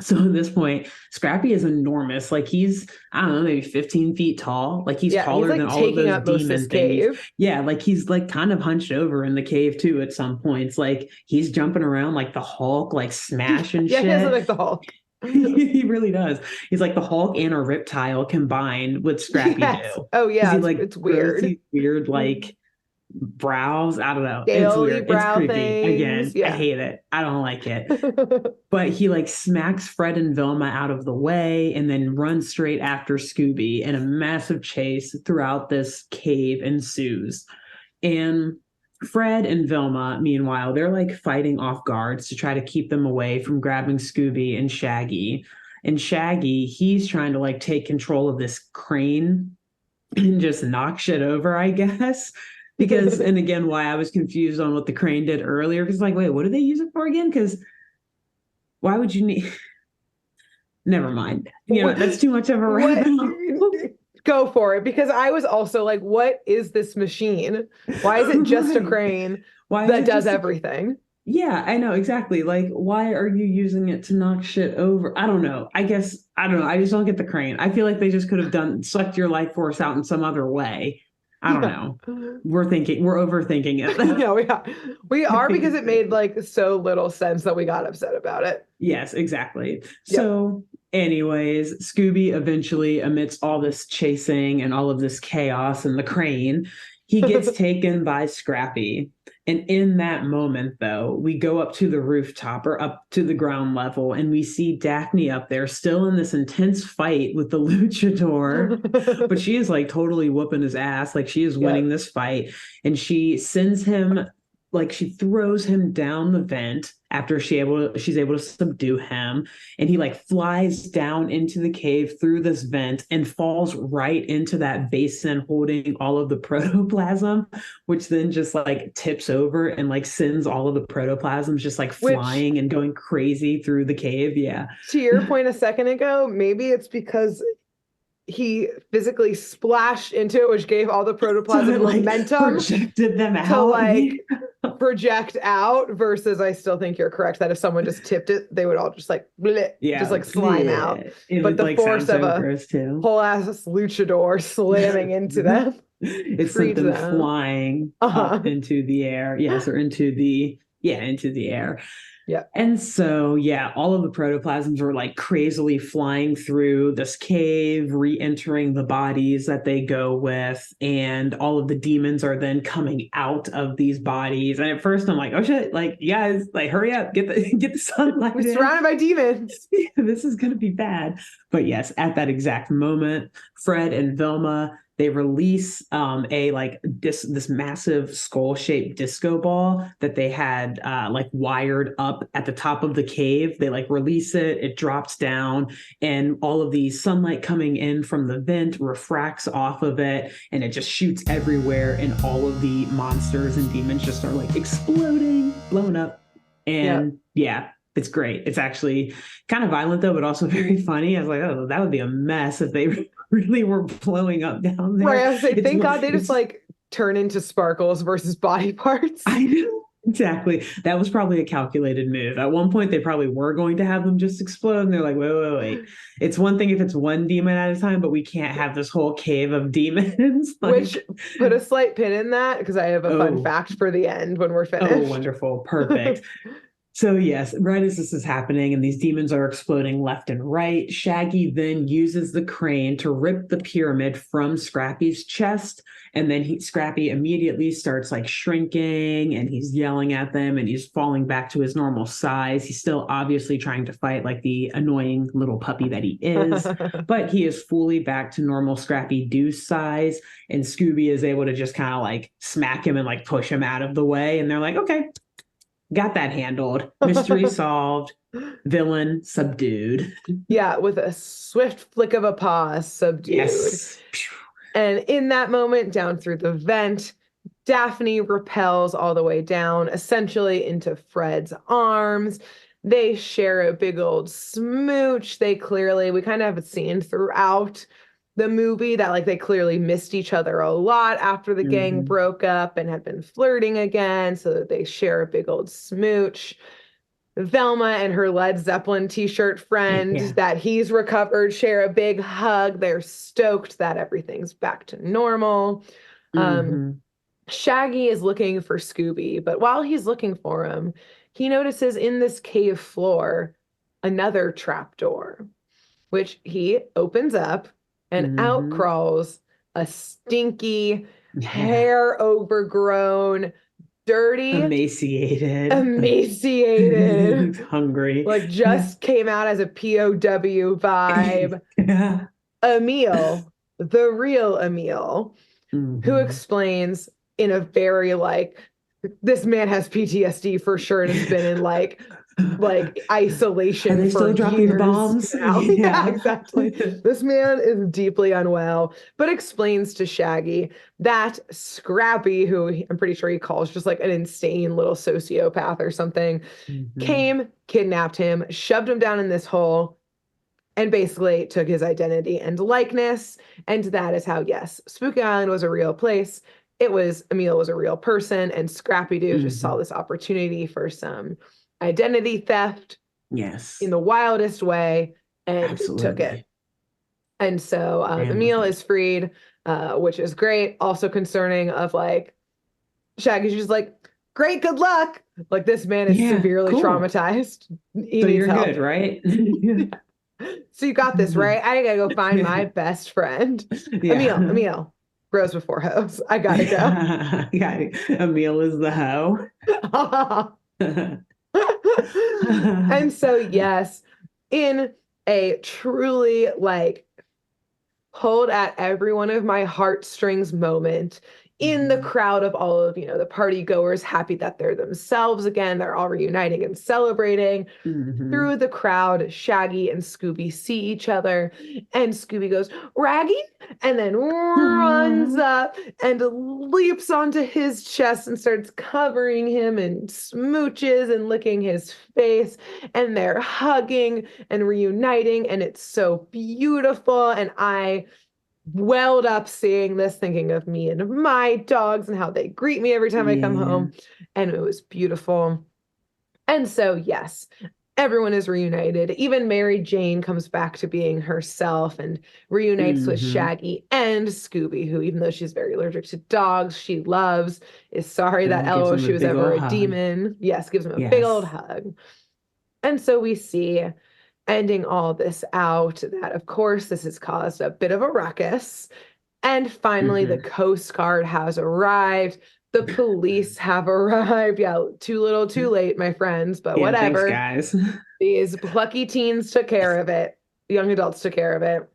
So at this point, Scrappy is enormous. Like he's, I don't know, maybe 15 feet tall. Like he's taller than all of those demon things. Yeah, like he's like kind of hunched over in the cave too at some points. Like he's jumping around like the Hulk, like smashing shit. Yeah, he like the Hulk. He really does. He's like the Hulk and a reptile combined with Scrappy-Doo. Oh yeah, it's weird. These weird like brows. I don't know. It's weird. It's creepy. Things. Again, I hate it. I don't like it. But he like smacks Fred and Velma out of the way and then runs straight after Scooby, and a massive chase throughout this cave ensues. And Fred and Velma, meanwhile, they're like fighting off guards to try to keep them away from grabbing Scooby and Shaggy. And Shaggy, he's trying to like take control of this crane and just knock shit over, I guess. Because, and again, why I was confused on what the crane did earlier, because like, wait, what did they use it for again? Because why would you need... Never mind. That's too much of a rabbit hole. Go for it, because I was also like, what is this machine? Why is it just a crane that does everything? Yeah, I know, exactly. Like, why are you using it to knock shit over? I don't know. I just don't get the crane. I feel like they just could have sucked your life force out in some other way. I don't know. We're overthinking it. Yeah, we are, because it made like so little sense that we got upset about it. Yes, exactly. Yep. So anyways, Scooby eventually, amidst all this chasing and all of this chaos and the crane, he gets taken by Scrappy. And in that moment, though, we go up to the rooftop, or up to the ground level, and we see Daphne up there still in this intense fight with the luchador. But she is like totally whooping his ass. Like she is winning this fight. And she sends him, like she throws him down the vent after she's able to subdue him. And he like flies down into the cave through this vent and falls right into that basin holding all of the protoplasm, which then just like tips over and like sends all of the protoplasms just like flying and going crazy through the cave. Yeah. To your point a second ago, maybe it's because he physically splashed into it, which gave all the protoplasm momentum, projected them out to like project out. Versus, I still think you're correct that if someone just tipped it, they would all just like just like slime out. But the force of a whole ass luchador slamming into them, it sent them flying up into the air. Yes, or into the into the air. Yeah. And so, all of the protoplasms are like crazily flying through this cave, re-entering the bodies that they go with. And all of the demons are then coming out of these bodies. And at first I'm like, oh shit, like, you guys, like, hurry up, get the sunlight. We're surrounded by demons. This is going to be bad. But yes, at that exact moment, Fred and Velma, they release this massive skull-shaped disco ball that they had like wired up at the top of the cave. They like release it, it drops down, and all of the sunlight coming in from the vent refracts off of it, and it just shoots everywhere, and all of the monsters and demons just start like exploding, blowing up. And it's great. It's actually kind of violent though, but also very funny. I was like, oh, that would be a mess if they really were blowing up down there. Right. I was like, thank God they just like turn into sparkles versus body parts. I know. Exactly. That was probably a calculated move. At one point, they probably were going to have them just explode. And they're like, wait. It's one thing if it's one demon at a time, but we can't have this whole cave of demons. Which, put a slight pin in that, because I have a fun fact for the end when we're finished. Oh, wonderful. Perfect. So yes, right as this is happening and these demons are exploding left and right, Shaggy then uses the crane to rip the pyramid from Scrappy's chest. And then Scrappy immediately starts like shrinking, and he's yelling at them, and he's falling back to his normal size. He's still obviously trying to fight like the annoying little puppy that he is, but he is fully back to normal Scrappy-Doo size. And Scooby is able to just kind of like smack him and like push him out of the way. And they're like, okay, got that handled. Mystery solved. Villain subdued. Yeah, with a swift flick of a paw, subdued. Yes. And in that moment, down through the vent, Daphne rappels all the way down, essentially into Fred's arms. They share a big old smooch. We kind of have it seen throughout the movie that like they clearly missed each other a lot after the gang broke up and had been flirting again, so that they share a big old smooch. Velma and her Led Zeppelin t-shirt friend that he's recovered share a big hug. They're stoked that everything's back to normal. Shaggy is looking for Scooby, but while he's looking for him, he notices in this cave floor another trapdoor, which he opens up, and out crawls a stinky, hair overgrown, dirty, emaciated, hungry, like just came out as a POW vibe. Emil, the real Emil, who explains in a very like, this man has PTSD for sure and has been in like isolation. Are they still dropping the bombs now. Yeah, exactly. This man is deeply unwell, but explains to Shaggy that Scrappy, who I'm pretty sure he calls just like an insane little sociopath or something, came, kidnapped him, shoved him down in this hole, and basically took his identity and likeness. And that is how, yes, Spooky Island was a real place. Emil was a real person, and Scrappy-Doo just saw this opportunity for some identity theft in the wildest way and took it. And so Emil is freed, which is great. Also concerning of like, Shaggy's just like, great, good luck. Like, this man is severely traumatized. He needs help. Good, right? So you got this, right? I gotta go find my best friend. Emil. Bros before hoes. I gotta go. Emil is the hoe. And so, yes, in a truly like pulled at every one of my heartstrings moment, in the crowd of all of, the party goers, happy that they're themselves again, they're all reuniting and celebrating. Through the crowd, Shaggy and Scooby see each other, and Scooby goes, Raggy, and then runs up and leaps onto his chest and starts covering him and smooches and licking his face, and they're hugging and reuniting, and it's so beautiful. And I welled up seeing this, thinking of me and my dogs and how they greet me every time I come home. And it was beautiful. And so, yes, everyone is reunited. Even Mary Jane comes back to being herself and reunites with Shaggy and Scooby, who, even though she's very allergic to dogs, she loves, is sorry that she was ever a demon. Yes, gives him a big old hug. And so we see, ending all this out, that of course this has caused a bit of a ruckus. And finally, the Coast Guard has arrived. The police have arrived. Yeah, too little, too late, my friends, but whatever. Thanks, guys. These plucky teens took care of it. Young adults took care of it.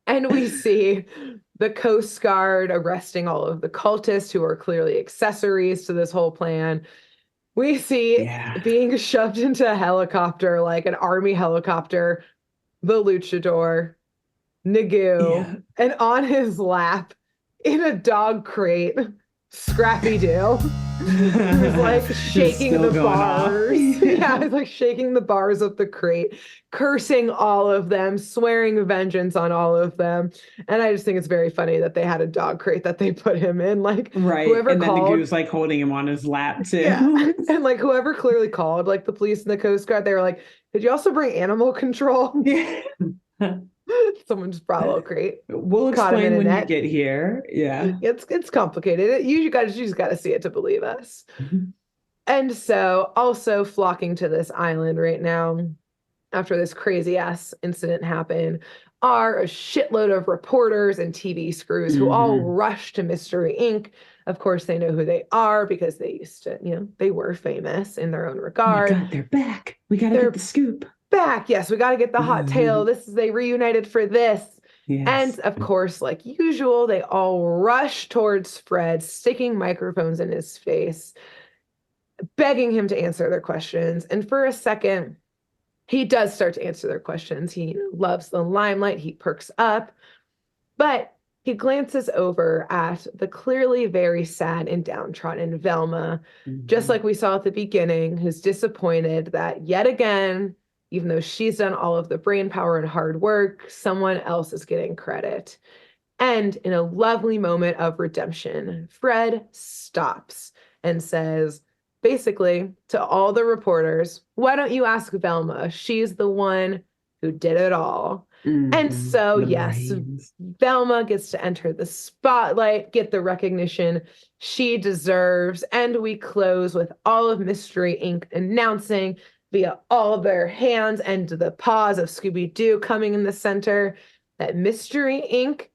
And we see the Coast Guard arresting all of the cultists who are clearly accessories to this whole plan. We see being shoved into a helicopter, like an army helicopter, the luchador, Nagu, and on his lap, in a dog crate, Scrappy-Doo, who's like shaking the bars. Yeah, he's like shaking the bars of the crate, cursing all of them, swearing vengeance on all of them. And I just think it's very funny that they had a dog crate that they put him in. Like, whoever and called, then Nagu's like holding him on his lap too. Yeah. And like whoever clearly called, like the police and the Coast Guard, they were like, "Did you also bring animal control?" Yeah. Someone just brought a little crate. We'll explain when you get here. Yeah. It's complicated. You just got to see it to believe us. And so also flocking to this island right now, after this crazy ass incident happened, are a shitload of reporters and TV screws who all rush to Mystery Inc. Of course, they know who they are because they used to, they were famous in their own regard. Oh my God, they're back. We got to get the scoop. Back. Yes, we got to get the hot tale. They reunited for this. Yes. And of course, like usual, they all rush towards Fred, sticking microphones in his face, begging him to answer their questions. And for a second, he does start to answer their questions. He loves the limelight. He perks up, but he glances over at the clearly very sad and downtrodden Velma, just like we saw at the beginning, who's disappointed that yet again, even though she's done all of the brain power and hard work, someone else is getting credit. And in a lovely moment of redemption, Fred stops and says, basically, to all the reporters, "Why don't you ask Velma? She's the one who did it all." And so, yes, Velma gets to enter the spotlight, get the recognition she deserves. And we close with all of Mystery Inc. announcing via all of their hands and the paws of Scooby-Doo coming in the center that Mystery Inc.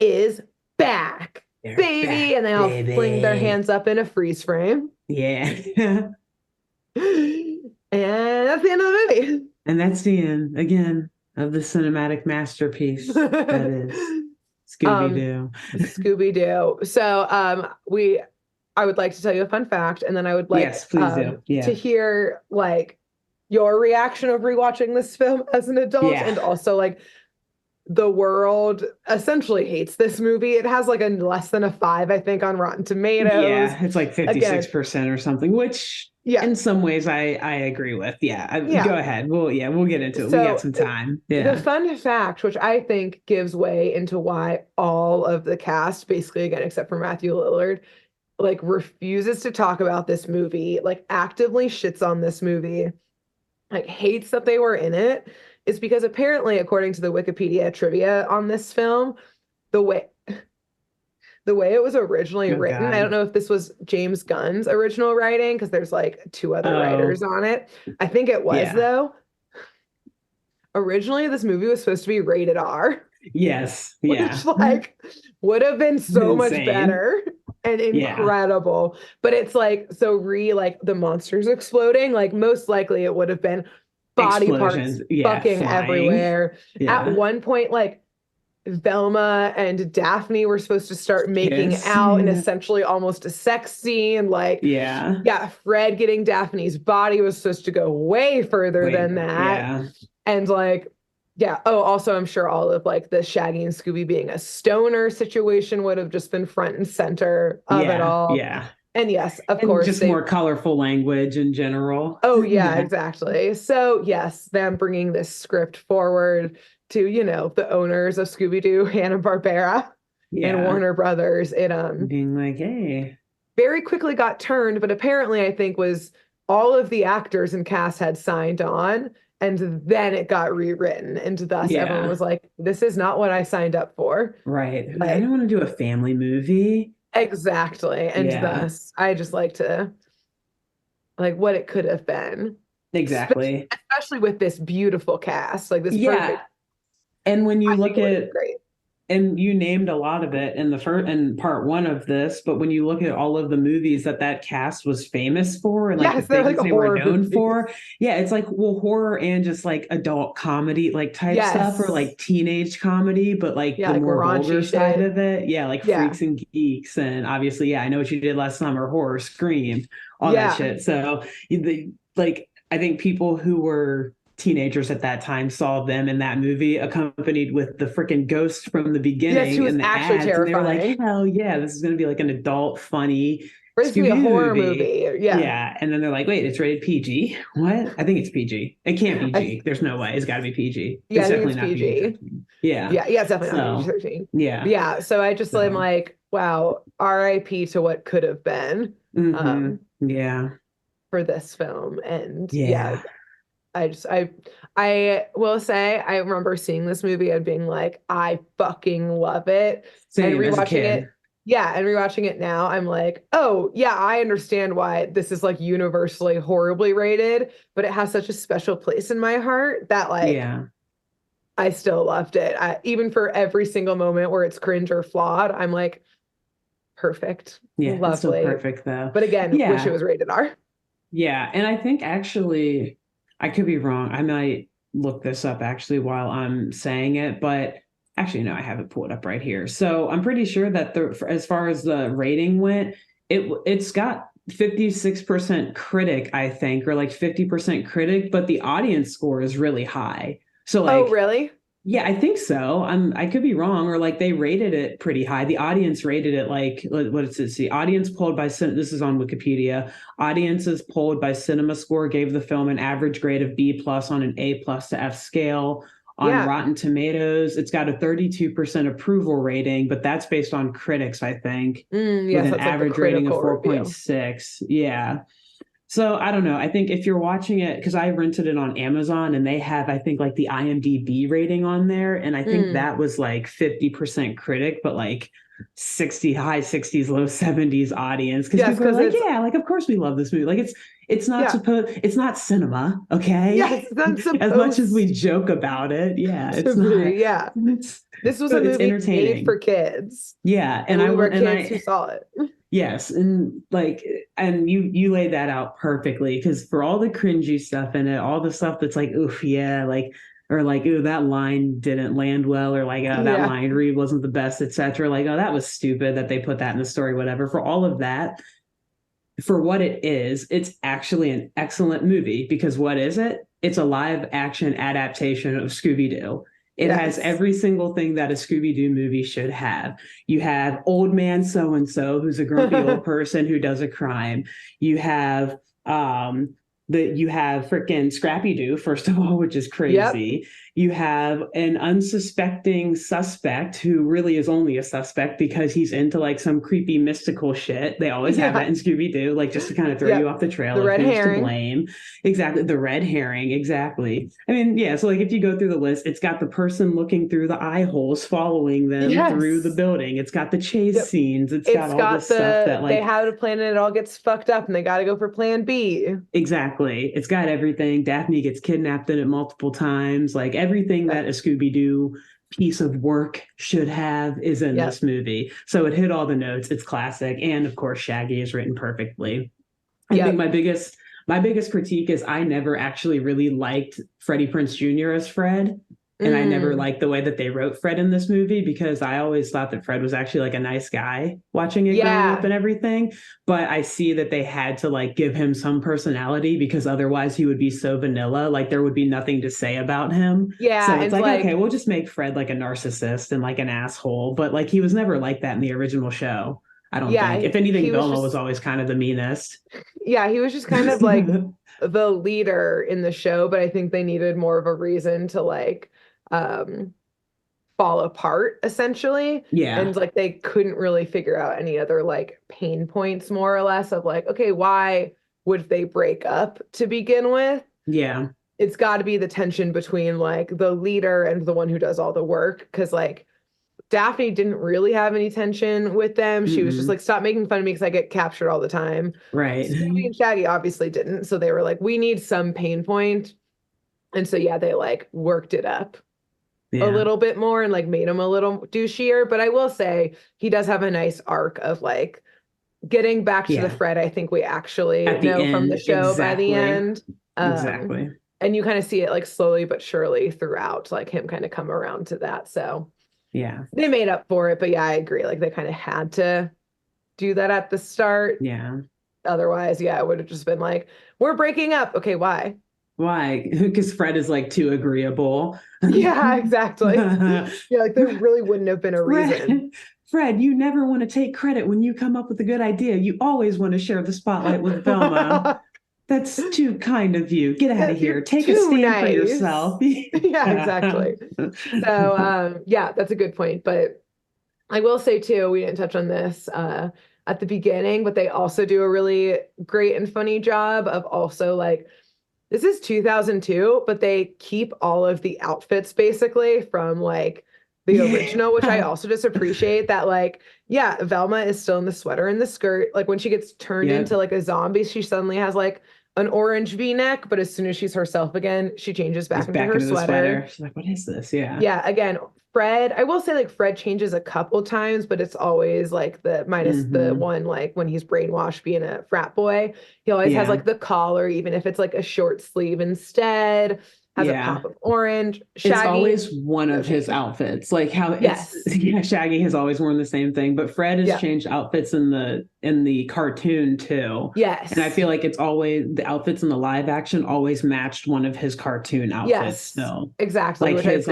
is back. They're baby. Back, and they all fling their hands up in a freeze frame. Yeah. And that's the end of the movie. And that's the end, again, of the cinematic masterpiece that is Scooby-Doo. Scooby-Doo. So I would like to tell you a fun fact, and then I would like to hear like your reaction of rewatching this film as an adult, and also like the world essentially hates this movie. It has like a less than a 5, I think, on Rotten Tomatoes. Yeah, it's like 56% or something, which in some ways I agree with. Go ahead. We'll get into it. We got some time. The fun fact, which I think gives way into why all of the cast, basically again, except for Matthew Lillard, like refuses to talk about this movie, like actively shits on this movie, like hates that they were in it, is because apparently, according to the Wikipedia trivia on this film, the way it was originally written, I don't know if this was James Gunn's original writing, because there's like 2 other writers on it. I think it was though. Originally, this movie was supposed to be rated R. Yes. Which like would have been so much better and incredible. But it's like like the monsters exploding, like most likely it would have been body parts fucking everywhere. At one point, like Velma and Daphne were supposed to start making out in essentially almost a sex scene. Like Fred getting Daphne's body was supposed to go way further than that. And like also I'm sure all of like the Shaggy and Scooby being a stoner situation would have just been front and center of it all. And yes, of course, just more colorful language in general. Oh yeah, exactly. So yes, them bringing this script forward to, the owners of Scooby-Doo, Hanna-Barbera and Warner Brothers, it being like, hey, very quickly got turned, but apparently I think was all of the actors and cast had signed on, and then it got rewritten, and thus everyone was like, this is not what I signed up for. Right. I don't want to do a family movie. Exactly. And thus I just like to like what it could have been. Exactly. Especially with this beautiful cast, like this perfect. And when you look at great. And you named a lot of it in the first in part one of this, but when you look at all of the movies that cast was famous for, and like the things like they were known for, it's like, well, horror and just like adult comedy like type stuff, or like teenage comedy, but like the like more vulgar side shit. of it, like Freaks and Geeks, and obviously, I Know What You Did Last Summer, horror, Scream, all that shit. So like I think people who were teenagers at that time saw them in that movie accompanied with the freaking ghost from the beginning and the actually ads, terrifying. And they were like, hell yeah, this is going to be like an adult funny Scooby-Doo a horror movie. And then they're like, wait, it's rated PG. What? I think it's PG. It can't be G. There's no way. It's got to be PG. It's definitely not PG. It's definitely not PG-13. Yeah. So I just am like, wow, RIP to what could have been. For this film. And I will say, I remember seeing this movie and being like, I fucking love it. Same, and rewatching it. Yeah. And rewatching it now, I'm like, oh yeah, I understand why this is like universally horribly rated, but it has such a special place in my heart that like, I still loved it. Even for every single moment where it's cringe or flawed, I'm like, perfect. Lovely. It's still perfect though. But again, wish it was rated R. Yeah. And I think actually, I could be wrong. I might look this up actually while I'm saying it, but actually, no, I have it pulled up right here. So I'm pretty sure that as far as the rating went, it's got 56% critic, I think, or like 50% critic, but the audience score is really high. So like, oh, really? Yeah, I think so. I could be wrong, or like they rated it pretty high. The audience rated it like, what does it see? Audience polled by, this is on Wikipedia. Audiences polled by Cinema Score gave the film an average grade of B+ on an A+ to F scale. On Rotten Tomatoes, it's got a 32% approval rating, but that's based on critics, I think, with an average rating of 4.6. Yeah. So I don't know. I think if you're watching it, because I rented it on Amazon and they have, I think, like the IMDb rating on there. And I think that was like 50% critic, but like high 60s, low 70s audience. Because people are like, like, of course we love this movie. Like it's not cinema, okay? Yes, that's as much as we joke about it. Yeah. It's not. Yeah. This was a movie made for kids. Yeah. And we were kids who saw it. Yes, and you laid that out perfectly, because for all the cringy stuff in it, all the stuff that's like, oof, yeah, like, or like, ooh, that line didn't land well, or like, oh, that line read wasn't the best, etc. Like, oh, that was stupid that they put that in the story, whatever. For all of that, for what it is, it's actually an excellent movie, because what is it? It's a live action adaptation of Scooby-Doo. It has every single thing that a Scooby-Doo movie should have. You have old man so-and-so, who's a grumpy old person who does a crime. You have freaking Scrappy-Doo, first of all, which is crazy. You have an unsuspecting suspect who really is only a suspect because he's into like some creepy mystical shit. They always have that in Scooby-Doo, like just to kind of throw you off the trail of who's to blame. Exactly. The red herring. Exactly. I mean, so like if you go through the list, it's got the person looking through the eye holes following them through the building. It's got the chase scenes. It's got all this stuff that like they have a plan and it all gets fucked up and they got to go for plan B. Exactly. It's got everything. Daphne gets kidnapped in it multiple times. Like everything that a Scooby-Doo piece of work should have is in this movie. So it hit all the notes. It's classic. And of course, Shaggy is written perfectly. I think my biggest critique is I never actually really liked Freddie Prinze Jr. as Fred. And I never liked the way that they wrote Fred in this movie, because I always thought that Fred was actually like a nice guy watching it growing up and everything. But I see that they had to like give him some personality, because otherwise he would be so vanilla. Like there would be nothing to say about him. Yeah. So it's like, okay, we'll just make Fred like a narcissist and like an asshole. But like he was never like that in the original show. I don't think. If anything, Velma was always kind of the meanest. Yeah, he was just kind of like the leader in the show, but I think they needed more of a reason to like fall apart, essentially. And like they couldn't really figure out any other like pain points, more or less, of like, okay, why would they break up to begin with? Yeah. It's got to be the tension between like the leader and the one who does all the work. Because like Daphne didn't really have any tension with them. She was just like, stop making fun of me because I get captured all the time. Right. Scooby and Shaggy obviously didn't. So they were like, we need some pain point. And so, yeah, they like worked it up a little bit more and like made him a little douchier. But I will say he does have a nice arc of like getting back to the Fred I think we actually know from the show by the end. Exactly. And you kind of see it like slowly but surely throughout, like him kind of come around to that. So yeah, they made up for it. But yeah, I agree. Like they kind of had to do that at the start. Yeah. Otherwise, yeah, it would have just been like, we're breaking up. Okay, why? Why? Because Fred is like too agreeable. Yeah, exactly. Yeah, like there really wouldn't have been a reason. Fred, you never want to take credit when you come up with a good idea. You always want to share the spotlight with Velma. That's too kind of you. Get out of here. Take a stand for yourself. Yeah, exactly. So, yeah, that's a good point. But I will say, too, we didn't touch on this at the beginning, but they also do a really great and funny job of also like, this is 2002, but they keep all of the outfits basically from like the original, which I also just appreciate that like, yeah, Velma is still in the sweater and the skirt. Like when she gets turned into like a zombie, she suddenly has like an orange V-neck, but as soon as she's herself again, she changes back into her sweater. She's like, what is this? Yeah. Yeah. Again, Fred, I will say like Fred changes a couple times, but it's always like the minus the one, like when he's brainwashed being a frat boy, he always has like the collar, even if it's like a short sleeve instead, has a pop of orange. Shaggy, it's always one of his outfits. Like how Shaggy has always worn the same thing, but Fred has changed outfits in the cartoon too. Yes. And I feel like it's always the outfits in the live action always matched one of his cartoon outfits. So exactly. Like his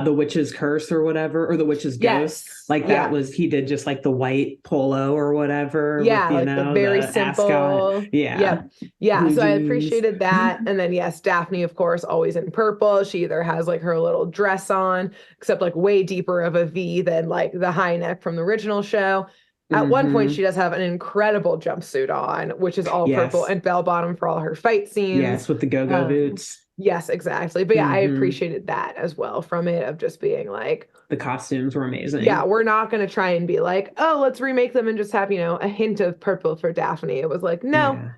the witch's curse or whatever, or the witch's ghost. Like that was, he did just like the white polo or whatever. Yeah, with, the very simple. Ascot. Yeah. Yeah. So I appreciated that. And then yes, Daphne, of course, always in purple. She either has like her little dress on, except like way deeper of a V than like the high neck from the original show. At one point, she does have an incredible jumpsuit on, which is all purple and bell bottom for all her fight scenes. Yes, with the go-go boots. Yes, exactly. But yeah, I appreciated that as well from it, of just being like, the costumes were amazing. Yeah, we're not going to try and be like, oh, let's remake them and just have, a hint of purple for Daphne. It was like, no,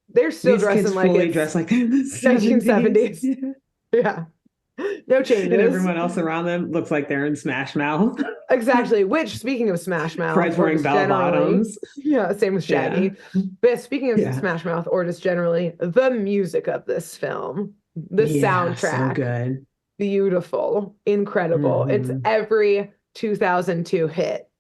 they're still dressing like it's dressed like in the 1970s. Yeah. No changes. And everyone else around them looks like they're in Smash Mouth. Exactly. Which, speaking of Smash Mouth, Fred's wearing bell bottoms. Yeah, same with Shaggy. But speaking of Smash Mouth, or just generally the music of this film, the soundtrack, so good, beautiful, incredible. It's every 2002 hit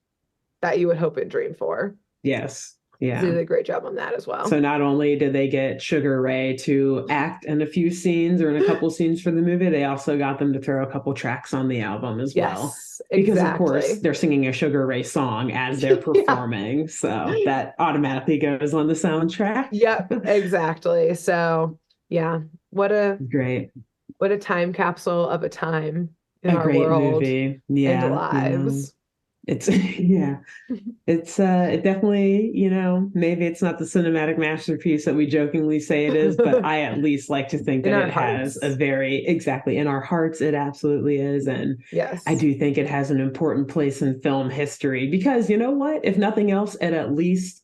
that you would hope and dream for. Yes. Yeah. They did a great job on that as well. So not only did they get Sugar Ray to act in a few scenes or in a couple scenes for the movie, they also got them to throw a couple tracks on the album as well. Because of course they're singing a Sugar Ray song as they're performing. So that automatically goes on the soundtrack. Yep, exactly. So yeah, what a time capsule of a time in our world movie. And lives. It's it's it definitely, maybe it's not the cinematic masterpiece that we jokingly say it is, but I at least like to think that it has a very in our hearts. It absolutely is. And I do think it has an important place in film history because you know what, if nothing else, it at least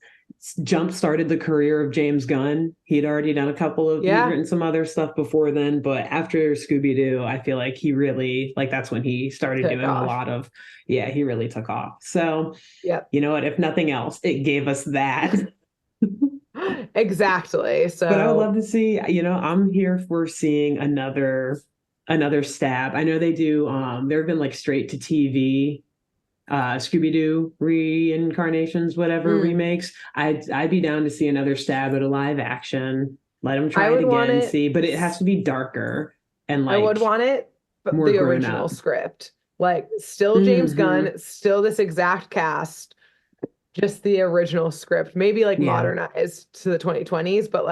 jump started the career of James Gunn. He had already done a couple of, he'd written some other stuff before then, but after Scooby-Doo, I feel like he really, that's when he started doing a lot of, he really took off. So, you know what, if nothing else, it gave us that. Exactly. So, but I would love to see, I'm here for seeing another stab. I know they do, there have been straight to TV Scooby-Doo reincarnations, whatever remakes. I'd be down to see another stab at a live action. Let them try it again, see, but it has to be darker and I would want it, but the original script, still James Gunn, still this exact cast, just the original script, maybe modernized to the 2020s, but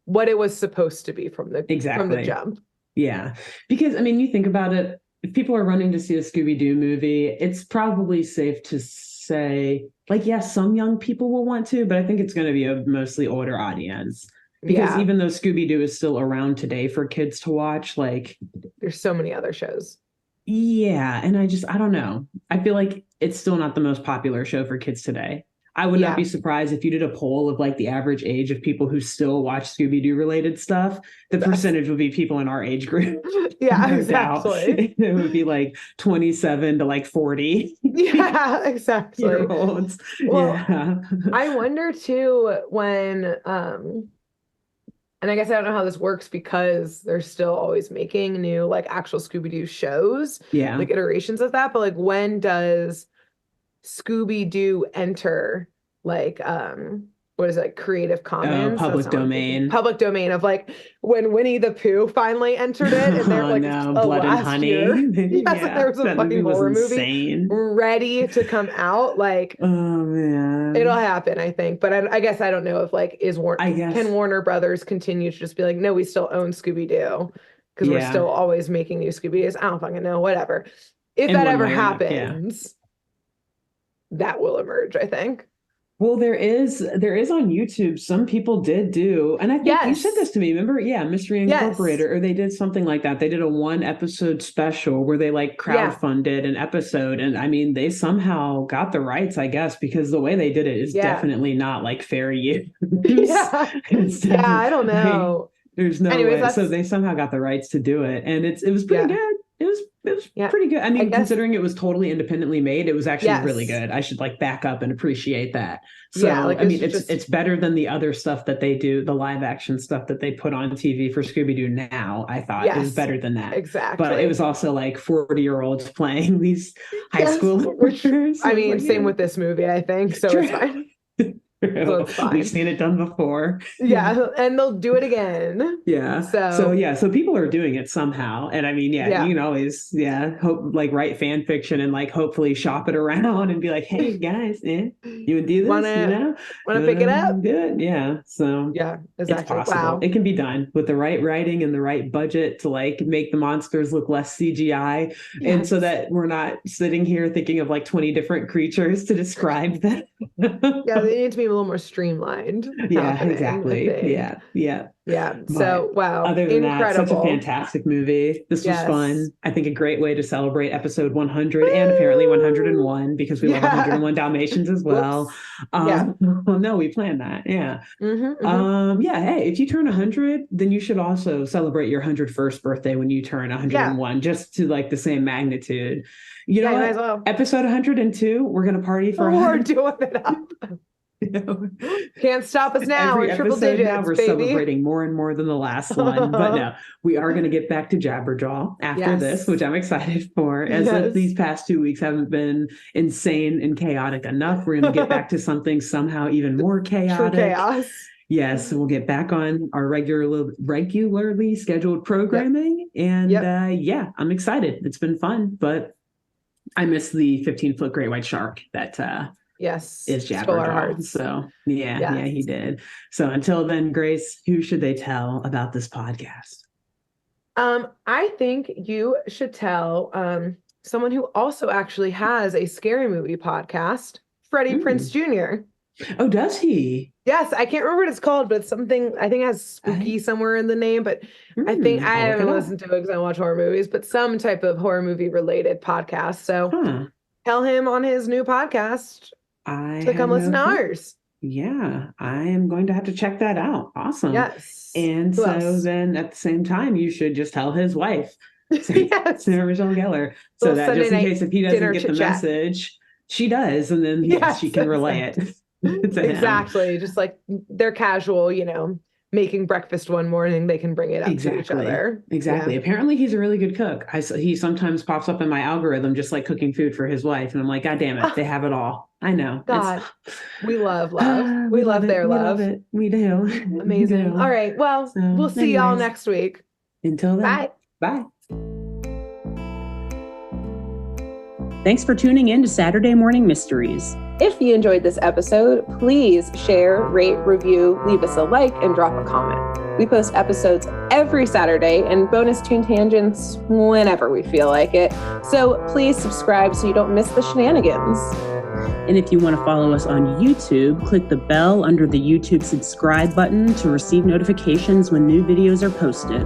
what it was supposed to be from the jump. Yeah, because you think about it. If people are running to see a Scooby-Doo movie, it's probably safe to say, like, yes, some young people will want to, but I think it's going to be a mostly older audience. Because even though Scooby-Doo is still around today for kids to watch, like, there's so many other shows. Yeah. And I don't know. I feel like it's still not the most popular show for kids today. I would not be surprised if you did a poll of like the average age of people who still watch Scooby-Doo related stuff. The percentage would be people in our age group. Yeah, No exactly. It would be like 27 to like 40. Yeah, exactly. Year olds. Well, yeah. I wonder too when and I guess I don't know how this works because they're still always making new like actual Scooby-Doo shows. Yeah. Like iterations of that. But like when does Scooby-Doo enter like what is it, like Creative Commons? Public domain. Public domain of like when Winnie the Pooh finally entered it and they're like Blood and Honey. Yes, there was a fucking horror movie ready to come out. Like, oh man, it'll happen, I think. But I guess I don't know if like can Warner Brothers continue to just be like, no, we still own Scooby-Doo because we're still always making new Scooby-Doos. I don't fucking know. Whatever. If that ever happens, that will emerge, I think. Well, there is on YouTube. Some people did do, and I think you said this to me. Remember? Yeah, Mystery Incorporated, or they did something like that. They did a 1-episode special where they like crowdfunded an episode, and I mean, they somehow got the rights, I guess, because the way they did it is definitely not like fair use. I don't know. There's no way. So they somehow got the rights to do it, and it was pretty good. It was pretty good. I mean, considering it was totally independently made, it was actually really good. I should like back up and appreciate that. So I mean, it's better than the other stuff that they do, the live action stuff that they put on TV for Scooby-Doo now. I thought it was better than that. Exactly. But it was also like 40-year-olds playing these high schoolers. I mean, same with this movie, I think. So it's fine. So it's fine. We've seen it done before. Yeah, and they'll do it again. Yeah. So people are doing it somehow. And I mean, you can always, hope like write fan fiction and like hopefully shop it around and be like, hey guys, you would do this, wanna pick it up? Good. Yeah. So exactly. It's possible. Wow. It can be done with the right writing and the right budget to like make the monsters look less CGI. And so that we're not sitting here thinking of like 20 different creatures to describe them. They need to be a little more streamlined. Exactly. Yeah. So wow. Other than that, such a fantastic movie. This was fun. I think a great way to celebrate episode 100 and apparently 101 because we love 101 Dalmatians as well. Well, no, we planned that. Yeah. Hey, if you turn 100, then you should also celebrate your 101st birthday when you turn 101, just to like the same magnitude. You know what? Well. Episode 102, we're gonna party for. We're doing it up. Can't stop us now. We're triple digits, now we're celebrating more and more than the last one. But no, we are going to get back to Jabberjaw after this, which I'm excited for. As these past 2 weeks haven't been insane and chaotic enough, we're going to get back to something somehow even more chaotic. True chaos. Yes, we'll get back on our regularly scheduled programming. And I'm excited. It's been fun, but I miss the 15-foot great white shark that is Jabberjaw. So he did. So until then, Grace, who should they tell about this podcast? I think you should tell someone who also actually has a scary movie podcast, Freddie Prinze Jr. Oh, does he? Yes, I can't remember what it's called, but it's something, I think it has spooky somewhere in the name, but I think I haven't listened to it because I watch horror movies, but some type of horror movie related podcast. So tell him on his new podcast to come listen to ours. Yeah, I am going to have to check that out. Awesome. Yes. And then at the same time, you should just tell his wife, Sarah Michelle Gellar, so that just in case if he doesn't get the message, she does, and then she can relay it. Exactly. Just like they're casual, making breakfast one morning, they can bring it up to each other. Exactly. Yeah. Apparently he's a really good cook. He sometimes pops up in my algorithm just like cooking food for his wife. And I'm like, God damn it, they have it all. I know. God, we love love. We love their love. It. We do. Amazing. We do. All right. Well, we'll see y'all next week. Until then. Bye. Bye. Thanks for tuning in to Saturday Morning Mysteries. If you enjoyed this episode, please share, rate, review, leave us a like, and drop a comment. We post episodes every Saturday and bonus tune tangents whenever we feel like it. So please subscribe so you don't miss the shenanigans. And if you want to follow us on YouTube, click the bell under the YouTube subscribe button to receive notifications when new videos are posted.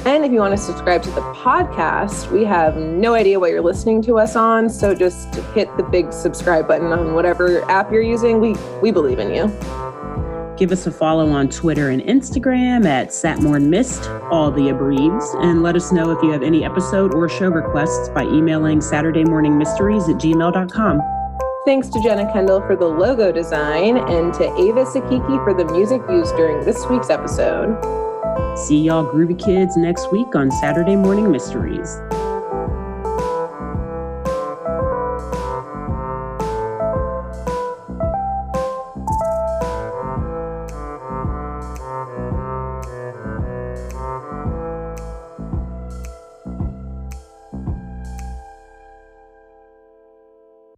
And if you want to subscribe to the podcast, we have no idea what you're listening to us on, so just hit the big subscribe button on whatever app you're using. We believe in you. Give us a follow on Twitter and Instagram at SatmornMist, all the abreves, and let us know if you have any episode or show requests by emailing SaturdayMorningMysteries@gmail.com. Thanks to Jenna Kendall for the logo design and to Ava Sakiki for the music used during this week's episode. See y'all groovy kids next week on Saturday Morning Mysteries.